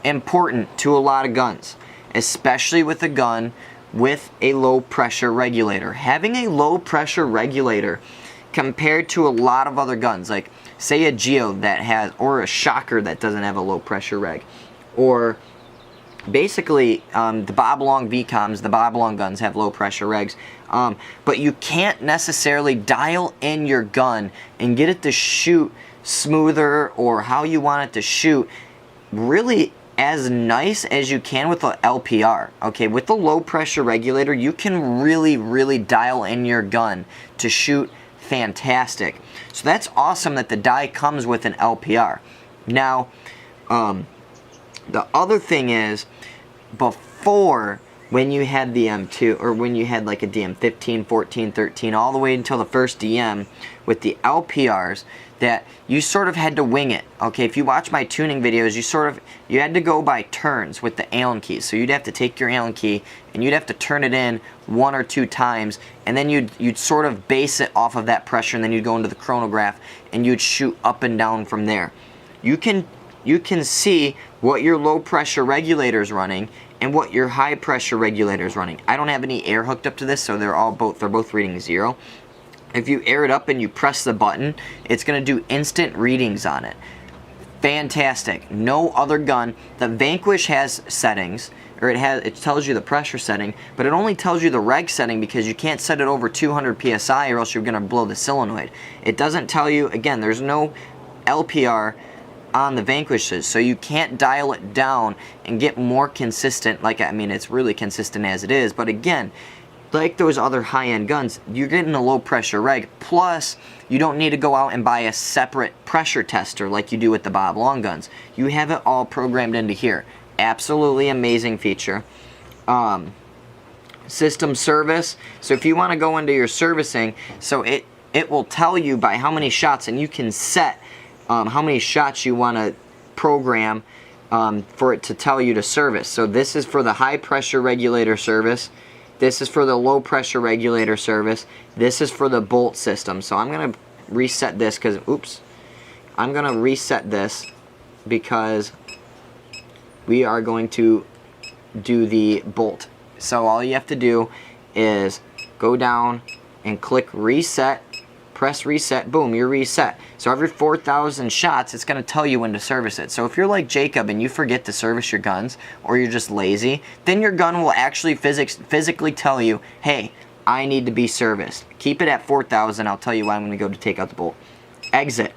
important to a lot of guns, especially with a gun with a low pressure regulator. Having a low pressure regulator compared to a lot of other guns, like say a Geo that has, or a Shocker that doesn't have a low pressure reg, or basically the Bob Long VCOMs, the Bob Long guns have low pressure regs, but you can't necessarily dial in your gun and get it to shoot smoother or how you want it to shoot really as nice as you can with the LPR. Okay, with the low pressure regulator, you can really, really dial in your gun to shoot fantastic. So that's awesome that the die comes with an LPR. Now, the other thing is, before, when you had the M2, or when you had like a DM 15, 14, 13, all the way until the first DM with the LPRs, that you sort of had to wing it. Okay, if you watch my tuning videos, you had to go by turns with the Allen keys. So you'd have to take your Allen key and you'd have to turn it in 1 or 2 times, and then you'd sort of base it off of that pressure, and then you'd go into the chronograph and you'd shoot up and down from there. You can see what your low pressure regulator is running and what your high pressure regulator is running. I don't have any air hooked up to this, so they're both reading 0. If you air it up and you press the button, it's going to do instant readings on it. Fantastic. No other gun. The Vanquish has settings, or it tells you the pressure setting, but it only tells you the reg setting because you can't set it over 200 psi or else you're going to blow the solenoid. It doesn't tell you, again, there's no LPR on the Vanquishes, so you can't dial it down and get more consistent. Like, I mean, it's really consistent as it is, but again, like those other high-end guns, you're getting a low pressure reg, plus you don't need to go out and buy a separate pressure tester like you do with the Bob Long guns. You have it all programmed into here. Absolutely amazing feature. System service, so if you want to go into your servicing, so it will tell you by how many shots, and you can set how many shots you want to program for it to tell you to service. So this is for the high pressure regulator service. This is for the low pressure regulator service. This is for the bolt system. So I'm going to reset this because, oops, I'm going to reset this because we are going to do the bolt. So all you have to do is go down and click reset, press reset, boom, you're reset. So every 4,000 shots, it's going to tell you when to service it. So if you're like Jacob and you forget to service your guns, or you're just lazy, then your gun will actually physically tell you, hey, I need to be serviced. Keep it at 4,000. I'll tell you why I'm going to go to take out the bolt. Exit.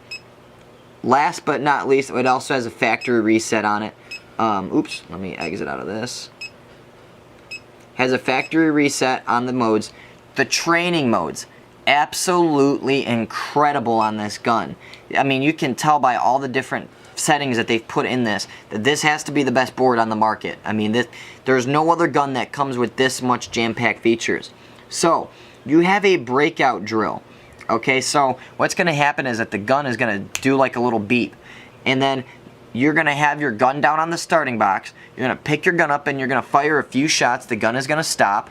Last but not least, it also has a factory reset on it. Oops, let me exit out of this. Has a factory reset on the modes. The training modes, absolutely incredible on this gun. I mean, you can tell by all the different settings that they've put in this, that this has to be the best board on the market. I mean, there's no other gun that comes with this much jam-packed features. So, you have a breakout drill. Okay, so what's going to happen is that the gun is going to do like a little beep. And then you're going to have your gun down on the starting box. You're going to pick your gun up and you're going to fire a few shots. The gun is going to stop.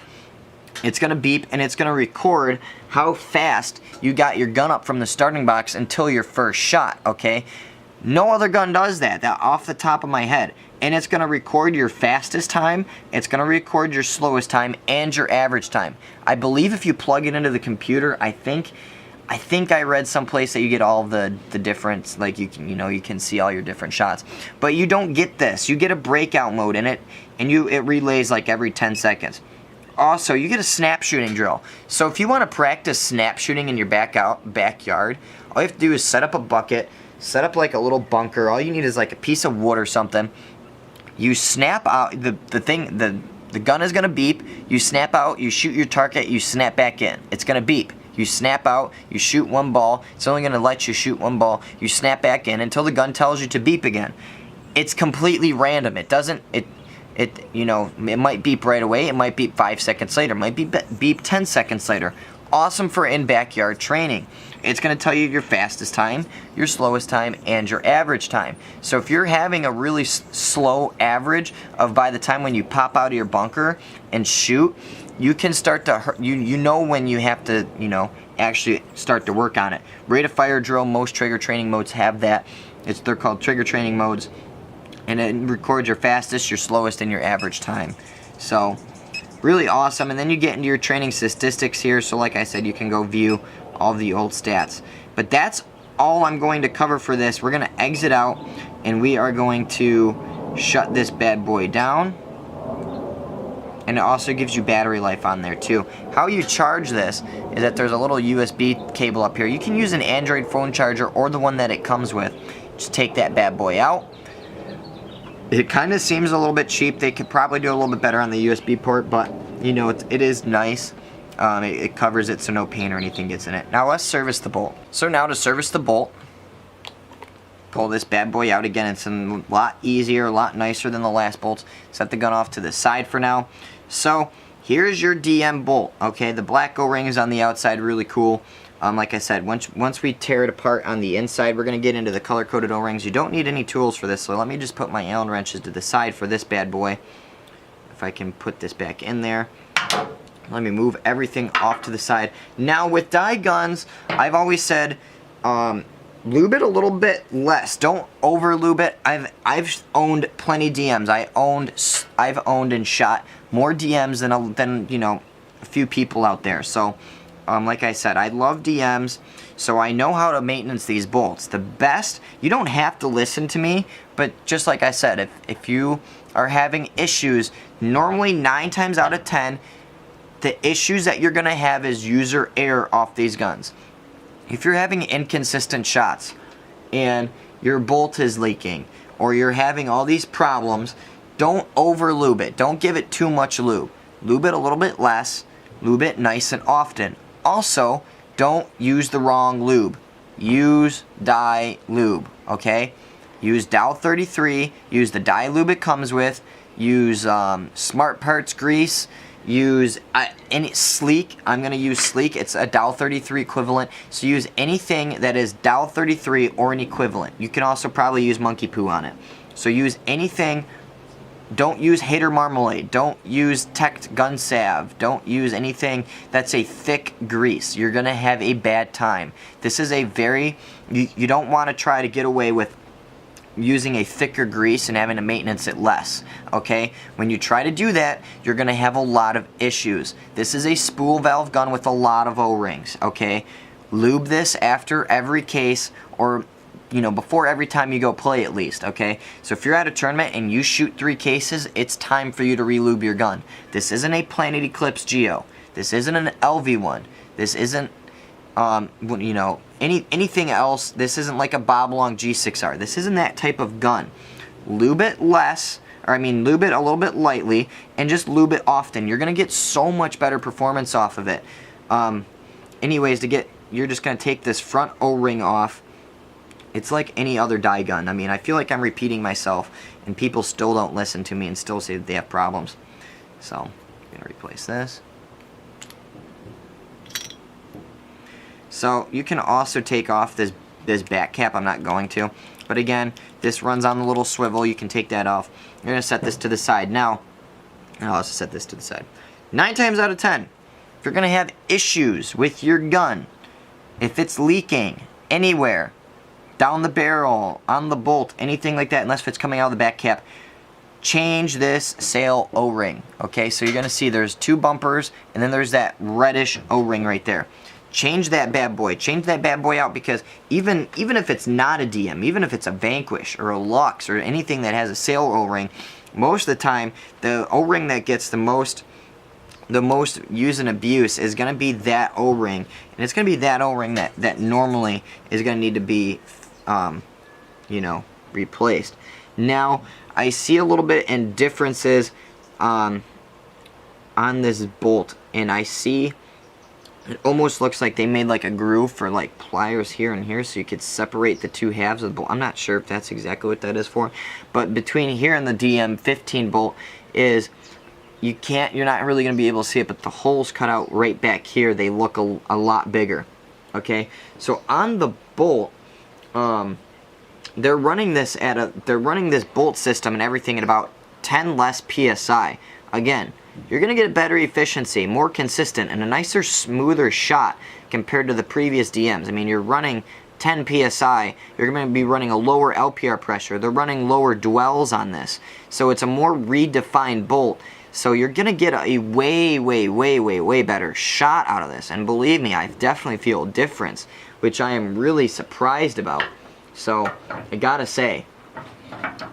It's going to beep and it's going to record how fast you got your gun up from the starting box until your first shot, okay? No other gun does that off the top of my head. And it's going to record your fastest time, it's going to record your slowest time, and your average time. I believe if you plug it into the computer, I think I read someplace that you get all the difference, like you can see all your different shots. But you don't get this. You get a breakout mode in it, and it relays like every 10 seconds. Also, you get a snap shooting drill. So if you want to practice snap shooting in your backyard, all you have to do is set up a bucket, set up like a little bunker. All you need is like a piece of wood or something. You snap out the gun is gonna beep. You snap out, you shoot your target, you snap back in. It's gonna beep. You snap out, you shoot one ball. It's only gonna let you shoot one ball. You snap back in until the gun tells you to beep again. It's completely random. It doesn't. It might beep right away. It might beep 5 seconds later. It might beep 10 seconds later. Awesome for in backyard training. It's going to tell you your fastest time, your slowest time, and your average time. So if you're having a really slow average of by the time when you pop out of your bunker and shoot, you can start to you know when you have to actually start to work on it. Rate of fire drill, most trigger training modes have that. They're called trigger training modes, and it records your fastest, your slowest, and your average time. So really awesome. And then you get into your training statistics here. So like I said, you can go view all the old stats. But that's all I'm going to cover for this. We're going to exit out and we are going to shut this bad boy down. And it also gives you battery life on there too. How you charge this is that there's a little USB cable up here. You can use an Android phone charger or the one that it comes with. Just take that bad boy out. It kind of seems a little bit cheap. They could probably do a little bit better on the USB port, but it is nice. It covers it so no paint or anything gets in it. Now let's service the bolt. So now to service the bolt, pull this bad boy out again. It's a lot easier, a lot nicer than the last bolts. Set the gun off to the side for now. So here's your DM bolt. Okay, the black O-ring is on the outside, really cool. Like I said, once we tear it apart on the inside, we're going to get into the color-coded O-rings. You don't need any tools for this, so let me just put my Allen wrenches to the side for this bad boy. If I can put this back in there. Let me move everything off to the side. Now, with dye guns, I've always said, lube it a little bit less. Don't over-lube it. I've owned plenty DMs. I've owned and shot more DMs than a few people out there. So like I said, I love DMs, so I know how to maintenance these bolts. The best, you don't have to listen to me, but just like I said, if you are having issues, normally 9 times out of 10, the issues that you're going to have is user error off these guns. If you're having inconsistent shots and your bolt is leaking or you're having all these problems, don't over lube it. Don't give it too much lube. Lube it a little bit less. Lube it nice and often. Also, don't use the wrong lube. Use dye lube, okay? Use Dow 33. Use the dye lube it comes with. Use Smart Parts grease. Use any Sleek. I'm going to use Sleek. It's a Dow 33 equivalent. So use anything that is Dow 33 or an equivalent. You can also probably use Monkey Poo on it. So use anything. Don't use Hater Marmalade. Don't use Tect Gun Salve. Don't use anything that's a thick grease. You're going to have a bad time. This is a very... You don't want to try to get away with using a thicker grease and having to maintenance it less, okay? When you try to do that, you're going to have a lot of issues. This is a spool valve gun with a lot of O-rings, okay? Lube this after every case or before every time you go play at least, okay? So if you're at a tournament and you shoot 3 cases, it's time for you to re-lube your gun. This isn't a Planet Eclipse Geo. This isn't an LV1. This isn't, anything else. This isn't like a Bob Long G6R. This isn't that type of gun. Lube it less, lube it a little bit lightly, and just lube it often. You're going to get so much better performance off of it. Anyways, you're just going to take this front O-ring off. It's like any other die gun. I mean, I feel like I'm repeating myself, and people still don't listen to me and still say that they have problems. So, I'm going to replace this. So, you can also take off this back cap. I'm not going to. But again, this runs on the little swivel. You can take that off. You're going to set this to the side. Now, I'll also set this to the side. 9 times out of 10, if you're going to have issues with your gun, if it's leaking anywhere, down the barrel, on the bolt, anything like that, unless it's coming out of the back cap, change this sail O-ring. Okay, so you're going to see there's 2 bumpers, and then there's that reddish O-ring right there. Change that bad boy. Change that bad boy out, because even if it's not a DM, even if it's a Vanquish or a Lux or anything that has a sail O-ring, most of the time, the O-ring that gets the most use and abuse is going to be that O-ring, and it's going to be that O-ring that normally is going to need to be, you know, replaced. Now, I see a little bit in differences on this bolt, and I see it almost looks like they made like a groove for like pliers here and here, so you could separate the 2 halves of the bolt. I'm not sure if that's exactly what that is for, but between here and the DM15 bolt is you're not really going to be able to see it, but the holes cut out right back here, they look a lot bigger. Okay, so on the bolt, they're running this bolt system and everything at about 10 less PSI. Again, you're going to get better efficiency, more consistent, and a nicer, smoother shot compared to the previous DMs. I mean, you're running 10 PSI, you're going to be running a lower LPR pressure. They're running lower dwells on this. So it's a more redefined bolt. So you're going to get a way better shot out of this. And believe me, I definitely feel a difference, which I am really surprised about. So, I gotta say.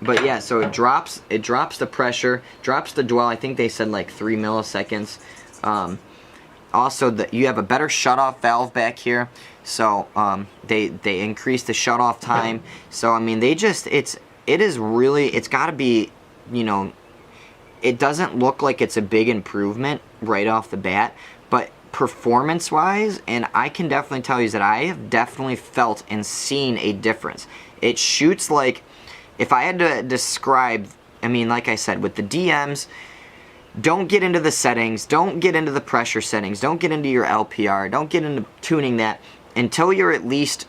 But yeah, so it drops the pressure, drops the dwell. I think they said like 3 milliseconds. Also, you have a better shutoff valve back here. So they increase the shutoff time. So I mean, it's got to be, you know, it doesn't look like it's a big improvement right off the bat, but performance-wise, and I can definitely tell you that I have definitely felt and seen a difference. It shoots like, if I had to describe, I mean, like I said, with the DMs, don't get into the settings, don't get into the pressure settings, don't get into your LPR, don't get into tuning that until you're at least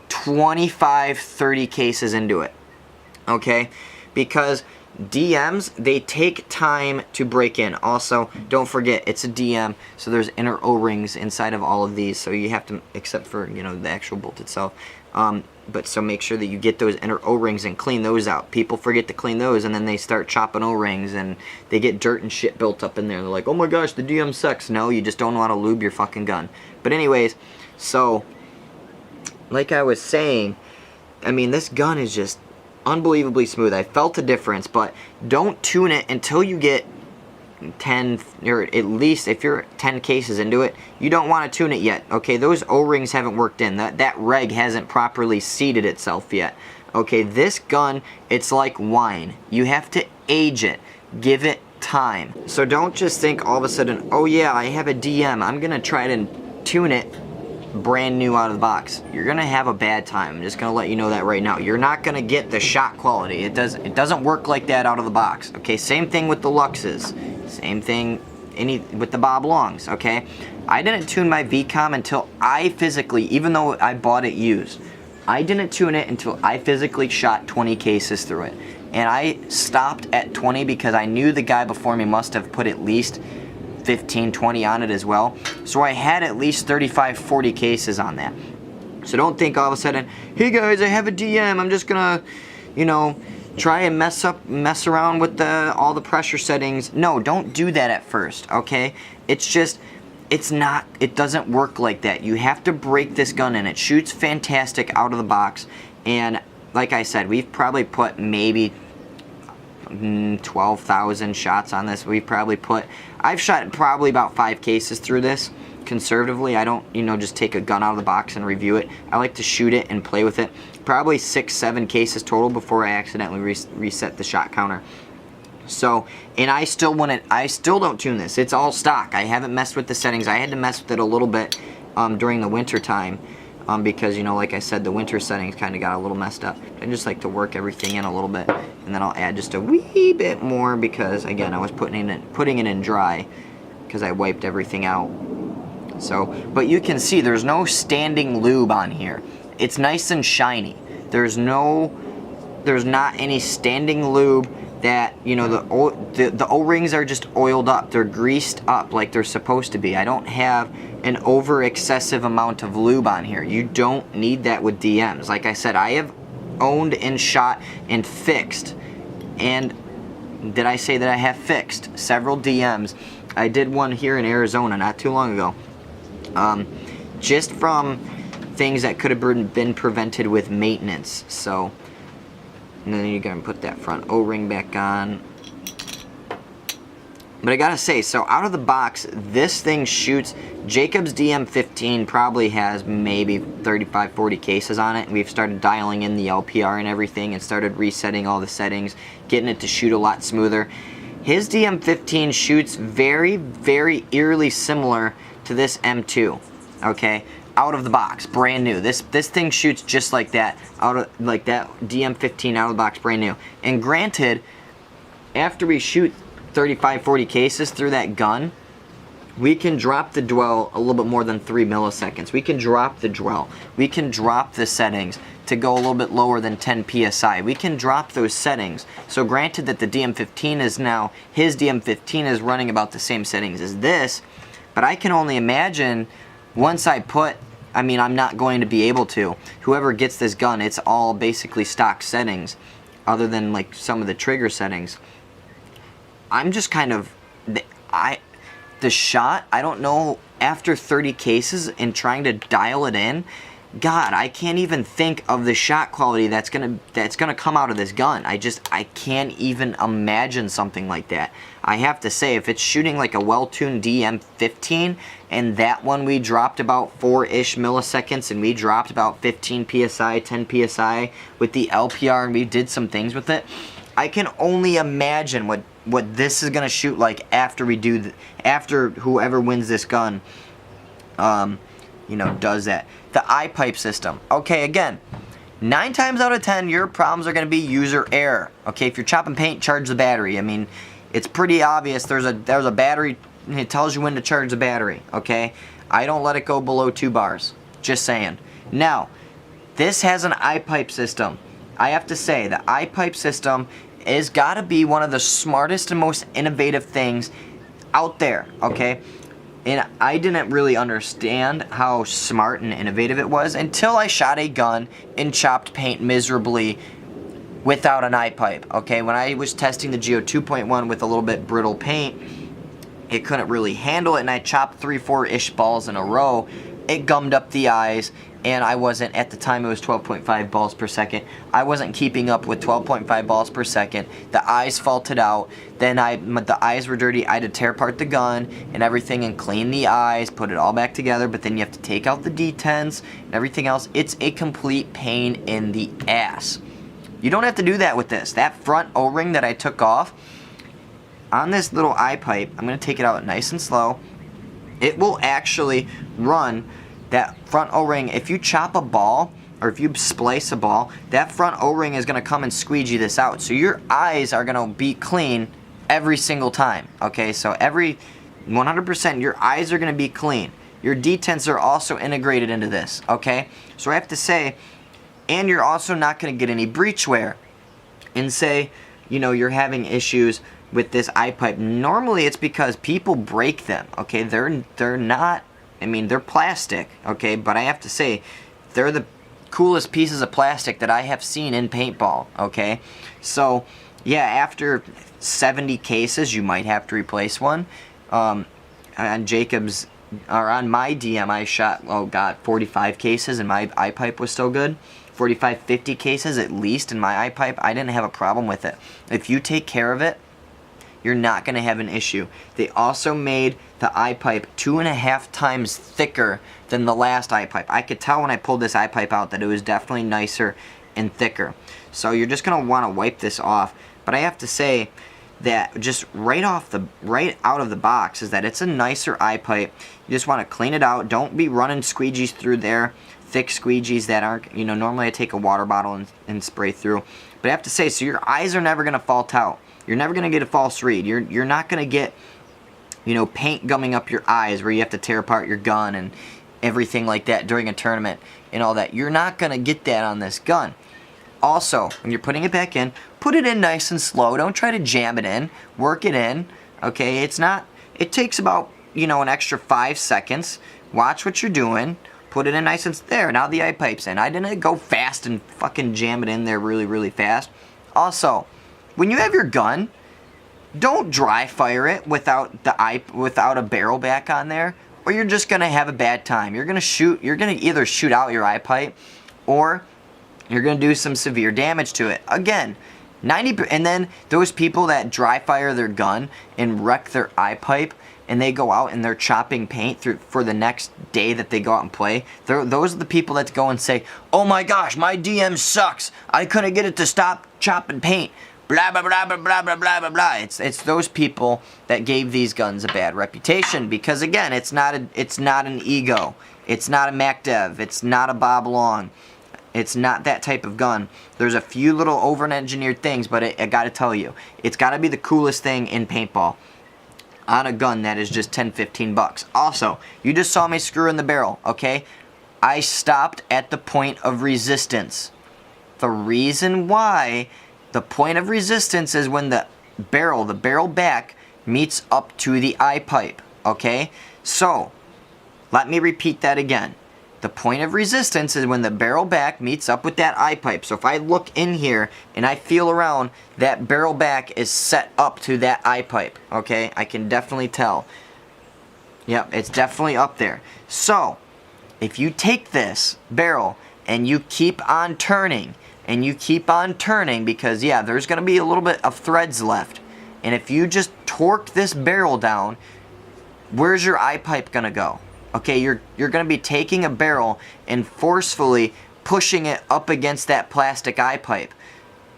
25, 30 cases into it, okay? Because DMs, they take time to break in. Also, don't forget, it's a DM, so there's inner O-rings inside of all of these, so you have to, except for, you know, the actual bolt itself. But so make sure that you get those inner O-rings and clean those out. People forget to clean those, and then they start chopping O-rings, and they get dirt and shit built up in there. They're like, oh my gosh, the DM sucks. No, you just don't know how to lube your fucking gun. But anyways, so, like I was saying, I mean, this gun is just unbelievably smooth. I felt a difference, but don't tune it until you get 10, or at least if you're 10 cases into it, you don't want to tune it yet. Okay, those O-rings haven't worked in. That reg hasn't properly seated itself yet. Okay, this gun, it's like wine. You have to age it. Give it time. So don't just think all of a sudden, oh yeah, I have a DM, I'm gonna try to tune it brand new out of the box. You're gonna have a bad time. I'm just gonna let you know that right now. You're not gonna get the shot quality. It doesn't work like that out of the box. Okay, same thing with the Luxes. Same thing with the Bob Longs. Okay, I didn't tune my VCOM until I physically, even though I bought it used, I didn't tune it until I physically shot 20 cases through it. And I stopped at 20 because I knew the guy before me must have put at least 15, 20 on it as well. So I had at least 35, 40 cases on that. So don't think all of a sudden, hey guys, I have a DM, I'm just gonna, you know, try and mess around with all the pressure settings. No, don't do that at first, okay? It doesn't work like that. You have to break this gun in. It shoots fantastic out of the box, and like I said, we've probably put maybe 12,000 shots on this. I've shot probably about 5 cases through this, conservatively. I don't, you know, just take a gun out of the box and review it. I like to shoot it and play with it. Probably 6, 7 cases total before I accidentally reset the shot counter. So, and I still don't tune this. It's all stock. I haven't messed with the settings. I had to mess with it a little bit during the winter time. because, you know, like I said, the winter settings kind of got a little messed up. I just like to work everything in a little bit, and then I'll add just a wee bit more because, again, I was putting it in dry because I wiped everything out. So, but you can see there's no standing lube on here. It's nice and shiny. There's not any standing lube that, you know, the O-rings are just oiled up. They're greased up like they're supposed to be. I don't have an over excessive amount of lube on here. You don't need that with DMs. Like I said, I have owned and shot and fixed, and did I say that I have fixed several DMs? I did one here in Arizona not too long ago, just from things that could have been prevented with maintenance. So, and then you're gonna put that front O-ring back on. But I gotta say, so out of the box, this thing shoots. Jacob's DM15 probably has maybe 35, 40 cases on it. And we've started dialing in the LPR and everything and started resetting all the settings, getting it to shoot a lot smoother. His DM15 shoots very, very eerily similar to this M2, okay? Out of the box, brand new. This thing shoots just like that, like that DM15 out of the box, brand new. And granted, after we shoot 35, 40 cases through that gun, we can drop the dwell a little bit more than 3 milliseconds. We can drop the dwell. We can drop the settings to go a little bit lower than 10 PSI. We can drop those settings. So granted that the DM15 is now, his DM15 is running about the same settings as this, but I can only imagine once I put, I mean, I'm not going to be able to. Whoever gets this gun, it's all basically stock settings, other than like some of the trigger settings. I'm just kind of, the shot, I don't know, after 30 cases and trying to dial it in, God, I can't even think of the shot quality that's gonna come out of this gun. I can't even imagine something like that. I have to say, if it's shooting like a well-tuned DM15, and that one we dropped about 4-ish milliseconds, and we dropped about 15 PSI, 10 PSI with the LPR, and we did some things with it, I can only imagine what this is gonna shoot like after we do, after whoever wins this gun, you know, does that. The eye-pipe system. Okay, again, 9 times out of 10, your problems are going to be user error. Okay, if you're chopping paint, charge the battery. I mean, it's pretty obvious. There's a battery. It tells you when to charge the battery. Okay, I don't let it go below 2 bars. Just saying. Now, this has an eye-pipe system. I have to say, the eye-pipe system is got to be one of the smartest and most innovative things out there. Okay. And I didn't really understand how smart and innovative it was until I shot a gun and chopped paint miserably without an eye pipe. Okay, when I was testing the Geo 2.1 with a little bit brittle paint, it couldn't really handle it, and I chopped 3-4-ish balls in a row. It gummed up the eyes, and I wasn't, at the time it was 12.5 balls per second. I wasn't keeping up with 12.5 balls per second. The eyes faulted out. Then the eyes were dirty. I had to tear apart the gun and everything and clean the eyes, put it all back together, but then you have to take out the detents and everything else. It's a complete pain in the ass. You don't have to do that with this. That front O-ring that I took off, on this little eye pipe, I'm going to take it out nice and slow. It will actually run that front O-ring. If you chop a ball or if you splice a ball, that front O-ring is going to come and squeegee this out. So your eyes are going to be clean every single time. Okay, so every 100% your eyes are going to be clean. Your detents are also integrated into this. Okay, so I have to say, and you're also not going to get any breach wear. And say, you know, you're having issues with this eye pipe. Normally it's because people break them. Okay, they're not, I mean, they're plastic. Okay, but I have to say, they're the coolest pieces of plastic that I have seen in paintball. Okay, so yeah, after 70 cases you might have to replace one. On Jacob's, or on my DM, I shot, oh god, 45 cases and my eye pipe was still good. 45, 50 cases at least in my eye pipe. I didn't have a problem with it. If you take care of it, you're not going to have an issue. They also made the eye pipe 2.5 times thicker than the last eye pipe. I could tell when I pulled this eye pipe out that it was definitely nicer and thicker. So you're just going to want to wipe this off. But I have to say that just right out of the box is that it's a nicer eye pipe. You just want to clean it out. Don't be running squeegees through there. thick squeegees that aren't, you know, normally I take a water bottle and spray through. But I have to say, so your eyes are never going to fault out. You're never going to get a false read. You're not going to get, you know, paint gumming up your eyes where you have to tear apart your gun and everything like that during a tournament and all that. You're not going to get that on this gun. Also, when you're putting it back in, put it in nice and slow. Don't try to jam it in. Work it in. Okay, it takes about, you know, an extra 5 seconds. Watch what you're doing. Put it in nice and there. Now the eye pipe's in. I didn't go fast and fucking jam it in there really, really fast. Also, when you have your gun, don't dry fire it without a barrel back on there, or you're just gonna have a bad time. You're gonna either shoot out your eye pipe, or you're gonna do some severe damage to it. Again, and then those people that dry fire their gun and wreck their eye pipe, and they go out and they're chopping paint for the next day that they go out and play, those are the people that go and say, oh my gosh, my DM sucks, I couldn't get it to stop chopping paint, blah blah blah blah blah blah blah blah blah. It's those people that gave these guns a bad reputation, because again, it's not an Ego, it's not a MacDev, it's not a Bob Long. It's not that type of gun. There's a few little over-engineered things, but I gotta tell you, it's gotta be the coolest thing in paintball on a gun that is just 10-15 bucks. Also, you just saw me screw in the barrel, okay? I stopped at the point of resistance. The reason why the point of resistance is when the barrel back meets up to the eye pipe, okay? So, let me repeat that again. The point of resistance is when the barrel back meets up with that eye pipe. So if I look in here and I feel around, that barrel back is set up to that eye pipe. Okay, I can definitely tell. Yep, it's definitely up there. So if you take this barrel and you keep on turning, because yeah, there's going to be a little bit of threads left. And if you just torque this barrel down, where's your eye pipe going to go? Okay, you're going to be taking a barrel and forcefully pushing it up against that plastic eye pipe.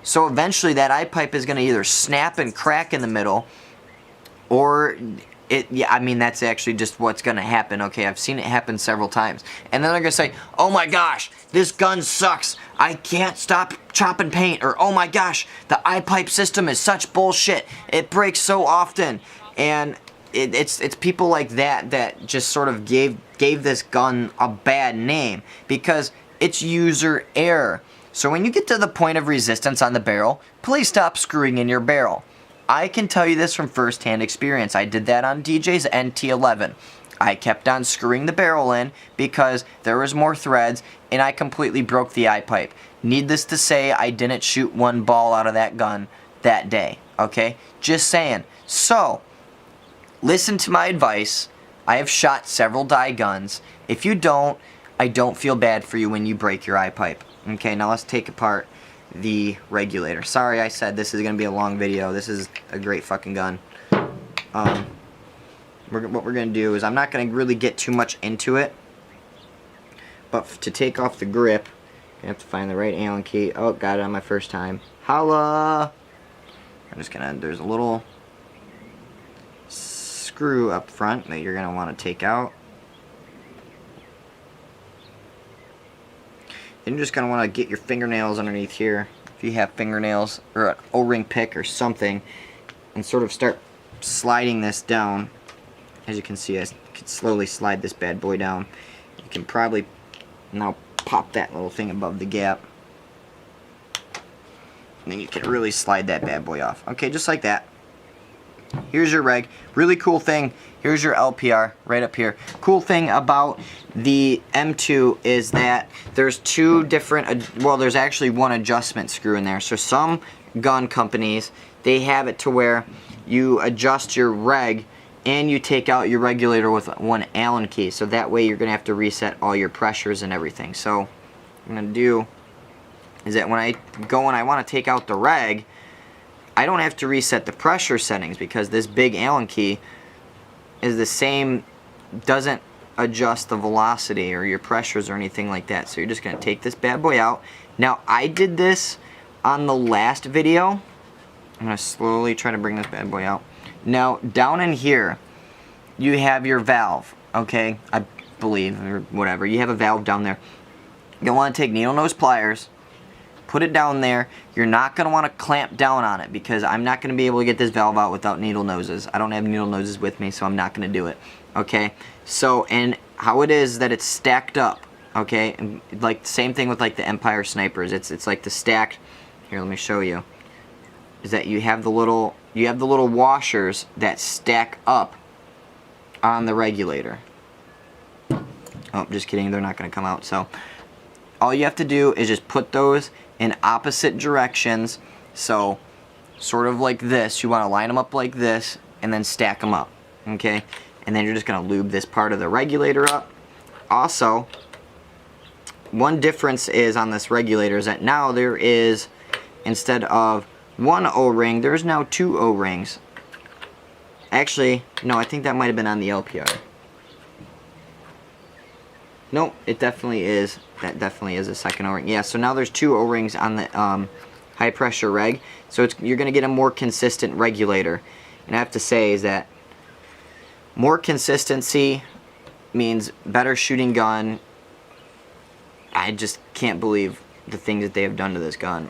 So eventually that eye pipe is going to either snap and crack in the middle, or I mean, that's actually just what's going to happen. Okay, I've seen it happen several times. And then they're going to say, oh my gosh, this gun sucks, I can't stop chopping paint. Or, oh my gosh, the eye pipe system is such bullshit, it breaks so often. And it's people like that just sort of gave this gun a bad name, because it's user error. So when you get to the point of resistance on the barrel, please stop screwing in your barrel. I can tell you this from first-hand experience. I did that on DJ's NT11. I kept on screwing the barrel in because there was more threads, and I completely broke the eye pipe. Needless to say, I didn't shoot one ball out of that gun that day. Okay? Just saying. So, listen to my advice. I have shot several dye guns. If you don't, I don't feel bad for you when you break your eye pipe. Okay, now let's take apart the regulator. Sorry I said this is going to be a long video. This is a great fucking gun. What we're going to do is, I'm not going to really get too much into it, but to take off the grip, I have to find the right Allen key. Oh, got it on my first time. Holla! I'm just going to, there's a little screw up front that you're going to want to take out. Then you're just going to want to get your fingernails underneath here, if you have fingernails, or an O-ring pick or something, and sort of start sliding this down. As you can see, I can slowly slide this bad boy down. You can probably now pop that little thing above the gap, and then you can really slide that bad boy off. Okay, just like that. Here's your reg. Really cool thing. Here's your LPR right up here. Cool thing about the M2 is that there's two different, well, there's actually one adjustment screw in there. So some gun companies, they have it to where you adjust your reg and you take out your regulator with one Allen key. So that way you're going to have to reset all your pressures and everything. So what I'm going to do is that when I go and I want to take out the reg, I don't have to reset the pressure settings, because this big Allen key is the same, doesn't adjust the velocity or your pressures or anything like that. So you're just going to take this bad boy out. Now, I did this on the last video. I'm going to slowly try to bring this bad boy out. Now, down in here, you have your valve, okay? I believe, or whatever. You have a valve down there. You'll want to take needle nose pliers, put it down there. You're not going to want to clamp down on it because I'm not going to be able to get this valve out without needle noses. I don't have needle noses with me, so I'm not going to do it. Okay, so, and how it is that it's stacked up, okay, and like same thing with like the Empire snipers. It's like the stacked, here, let me show you, is that you have the little washers that stack up on the regulator. Oh, just kidding, they're not going to come out. So all you have to do is just put those in opposite directions. So sort of like this. You want to line them up like this and then stack them up. Okay? And then you're just going to lube this part of the regulator up. Also, one difference is on this regulator is that now there is, instead of one O-ring, there's now 2 O-rings. Actually, no, I think that might have been on the LPR. Nope, it definitely is. That definitely is a second O-ring. Yeah, so now there's 2 O-rings on the high pressure reg. So you're going to get a more consistent regulator. And I have to say is that more consistency means better shooting gun. I just can't believe the things that they have done to this gun.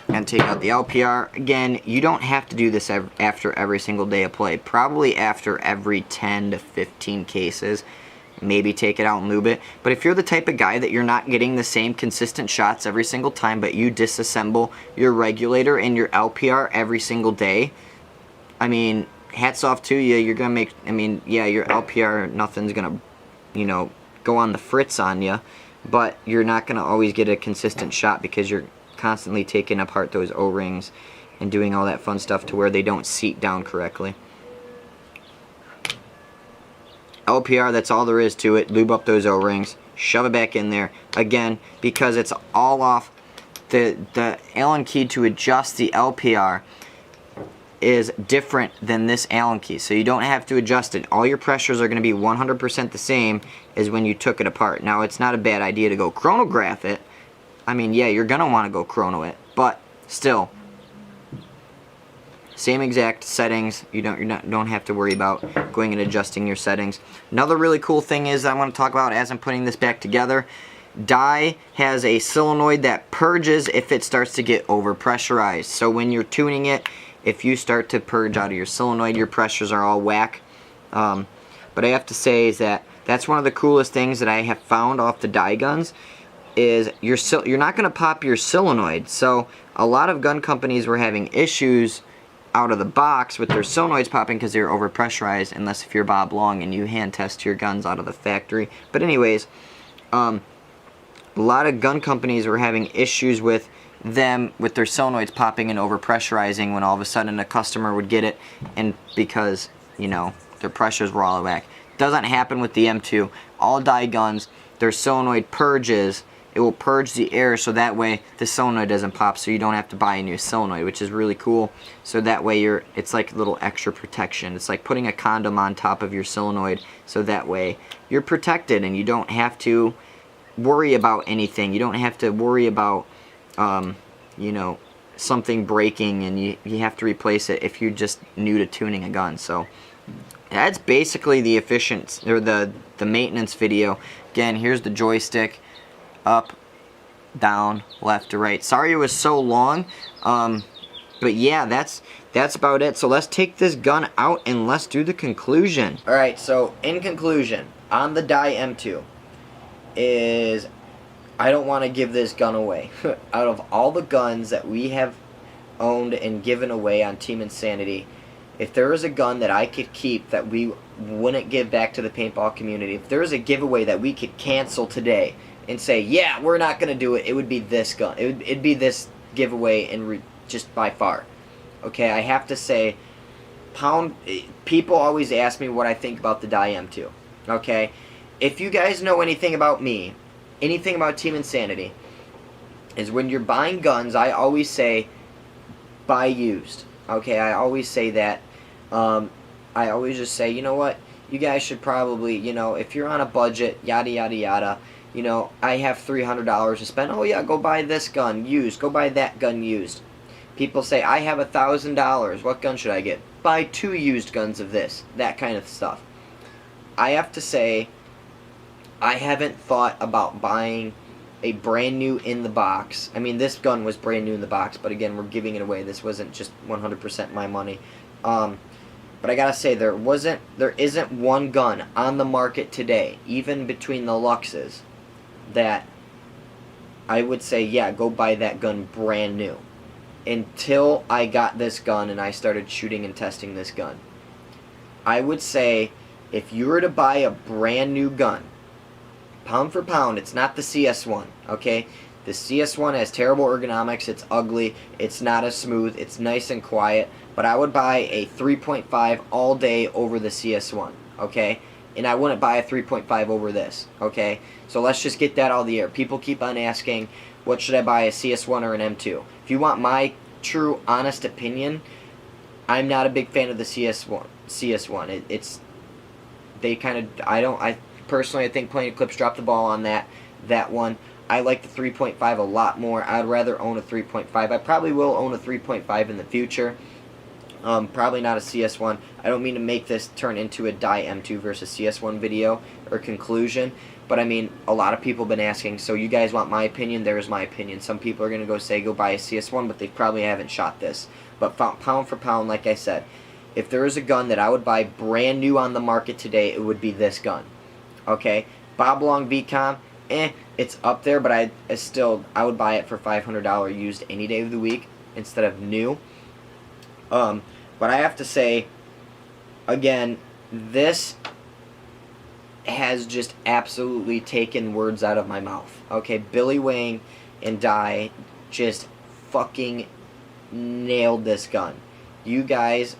And take out the LPR. Again, you don't have to do this after every single day of play. Probably after every 10 to 15 cases. Maybe take it out and lube it. But if you're the type of guy that you're not getting the same consistent shots every single time, but you disassemble your regulator and your LPR every single day, I mean, hats off to you. You're going to make, I mean, yeah, your LPR, nothing's going to, you know, go on the fritz on you. But you're not going to always get a consistent shot because you're constantly taking apart those O-rings and doing all that fun stuff to where they don't seat down correctly. LPR, that's all there is to it. Lube up those O-rings, shove it back in there. Again, because it's all off, the Allen key to adjust the LPR is different than this Allen key, so you don't have to adjust it. All your pressures are going to be 100% the same as when you took it apart. Now, it's not a bad idea to go chronograph it. I mean, yeah, you're going to want to go chrono it, but still, same exact settings. You don't have to worry about going and adjusting your settings. Another really cool thing is that I want to talk about as I'm putting this back together. Dye has a solenoid that purges if it starts to get over pressurized. So when you're tuning it, if you start to purge out of your solenoid, your pressures are all whack. But I have to say is that that's one of the coolest things that I have found off the dye guns. Is you're not going to pop your solenoid. So a lot of gun companies were having issues out of the box with their solenoids popping because they were overpressurized, unless if you're Bob Long and you hand test your guns out of the factory. But anyways, a lot of gun companies were having issues with them with their solenoids popping and overpressurizing when all of a sudden a customer would get it, and because, you know, their pressures were all whack. Doesn't happen with the M2. All dye guns, their solenoid purges. It will purge the air so that way the solenoid doesn't pop, so you don't have to buy a new solenoid, which is really cool. So that way it's like a little extra protection. It's like putting a condom on top of your solenoid, so that way you're protected and you don't have to worry about anything. You don't have to worry about you know, something breaking and you have to replace it if you're just new to tuning a gun. So that's basically the the maintenance video. Again, here's the joystick. Up, down, left to right. Sorry it was so long, but yeah, that's about it. So let's take this gun out and let's do the conclusion. Alright, so in conclusion, on the Dye M2, is I don't want to give this gun away. Out of all the guns that we have owned and given away on Team Insanity, if there was a gun that I could keep that we wouldn't give back to the paintball community, if there was a giveaway that we could cancel today and say, yeah, we're not going to do it, it would be this gun. It'd be this giveaway, and just by far. Okay, I have to say, people always ask me what I think about the Dye M2. Okay, if you guys know anything about me, anything about Team Insanity, is when you're buying guns, I always say, buy used. Okay, I always say that. I always just say, you know what, you guys should probably, you know, if you're on a budget, yada yada yada, you know, I have $300 to spend. Oh yeah, go buy this gun used. Go buy that gun used. People say, I have $1,000. What gun should I get? Buy 2 used guns of this. That kind of stuff. I have to say, I haven't thought about buying a brand new in the box. I mean, this gun was brand new in the box, but again, we're giving it away. This wasn't just 100% my money. But I gotta say, there isn't one gun on the market today, even between the Luxes, that I would say, yeah, go buy that gun brand new. Until I got this gun and I started shooting and testing this gun. I would say, if you were to buy a brand new gun, pound for pound, it's not the CS1, okay? The CS1 has terrible ergonomics, it's ugly, it's not as smooth, it's nice and quiet, but I would buy a 3.5 all day over the CS1, okay? And I wouldn't buy a 3.5 over this, okay? So let's just get that out of the air. People keep on asking, what should I buy, a CS1 or an M2? If you want my true, honest opinion, I'm not a big fan of the CS1. It's they kind of, I personally, I think Planet Eclipse dropped the ball on that one. I like the 3.5 a lot more. I'd rather own a 3.5. I probably will own a 3.5 in the future. Probably not a CS1. I don't mean to make this turn into a die M2 versus CS1 video or conclusion, but I mean, a lot of people have been asking, so you guys want my opinion? There's my opinion. Some people are going to go buy a CS1, but they probably haven't shot this. But pound for pound, like I said, if there is a gun that I would buy brand new on the market today, it would be this gun. Okay? Bob Long VCOM, it's up there, but I would buy it for $500 used any day of the week instead of new. But I have to say, again, this has just absolutely taken words out of my mouth. Okay, Billy Wang and Dye just fucking nailed this gun. You guys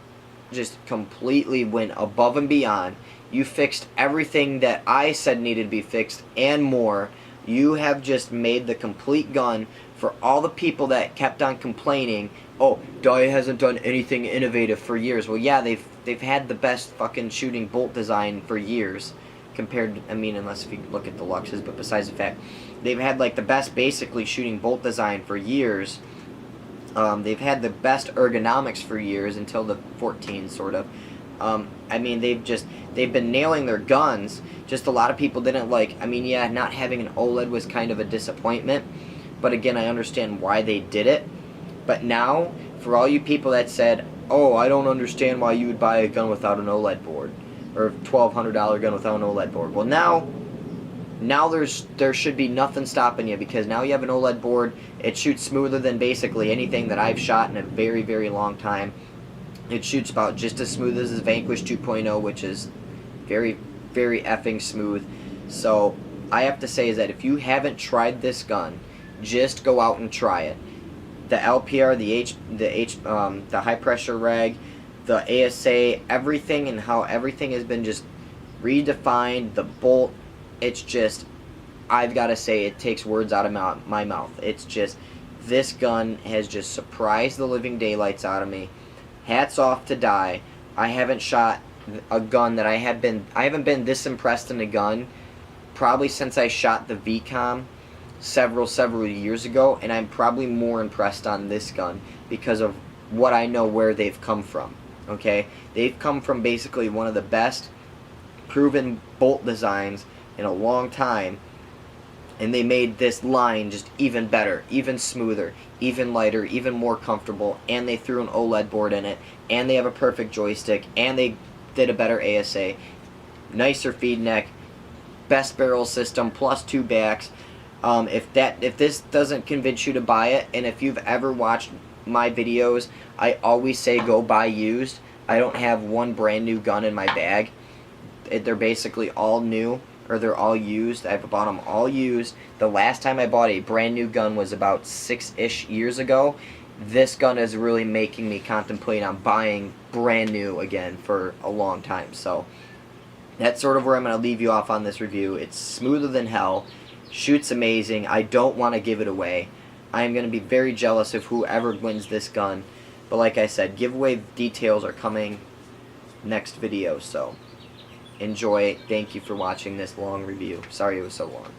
just completely went above and beyond. You fixed everything that I said needed to be fixed and more. You have just made the complete gun for all the people that kept on complaining, oh, Dye hasn't done anything innovative for years. Well, yeah, they've had the best fucking shooting bolt design for years. Compared to, I mean, unless if you look at the Luxes, but besides the fact, they've had like the best basically shooting bolt design for years. They've had the best ergonomics for years until the 14 sort of. I mean, they've been nailing their guns. Just a lot of people didn't like. I mean, yeah, not having an OLED was kind of a disappointment, but again, I understand why they did it. But now, for all you people that said, oh, I don't understand why you would buy a gun without an OLED board, or a $1,200 gun without an OLED board. Well, now there should be nothing stopping you, because now you have an OLED board. It shoots smoother than basically anything that I've shot in a very, very long time. It shoots about just as smooth as Vanquish 2.0, which is very, very effing smooth. So I have to say is that if you haven't tried this gun, just go out and try it. The LPR, the high pressure rag, the ASA, everything, and how everything has been just redefined. The bolt, it's just, I've got to say, it takes words out of my mouth. It's just, this gun has just surprised the living daylights out of me. Hats off to Dye. I haven't shot a gun that I haven't been this impressed in a gun probably since I shot the VCOM several years ago, and I'm probably more impressed on this gun because of what I know where they've come from. Okay, they've come from basically one of the best proven bolt designs in a long time, and they made this line just even better, even smoother, even lighter, even more comfortable, and they threw an OLED board in it, and they have a perfect joystick, and they did a better ASA, nicer feed neck, best barrel system, plus 2 backs. If this doesn't convince you to buy it, and if you've ever watched my videos, I always say go buy used. I don't have one brand new gun in my bag. They're basically all new, or they're all used. I've bought them all used. The last time I bought a brand new gun was about 6-ish years ago. This gun is really making me contemplate on buying brand new again for a long time. So that's sort of where I'm going to leave you off on this review. It's smoother than hell. Shoots amazing. I don't want to give it away. I'm going to be very jealous of whoever wins this gun. But like I said, giveaway details are coming next video. So enjoy. Thank you for watching this long review. Sorry it was so long.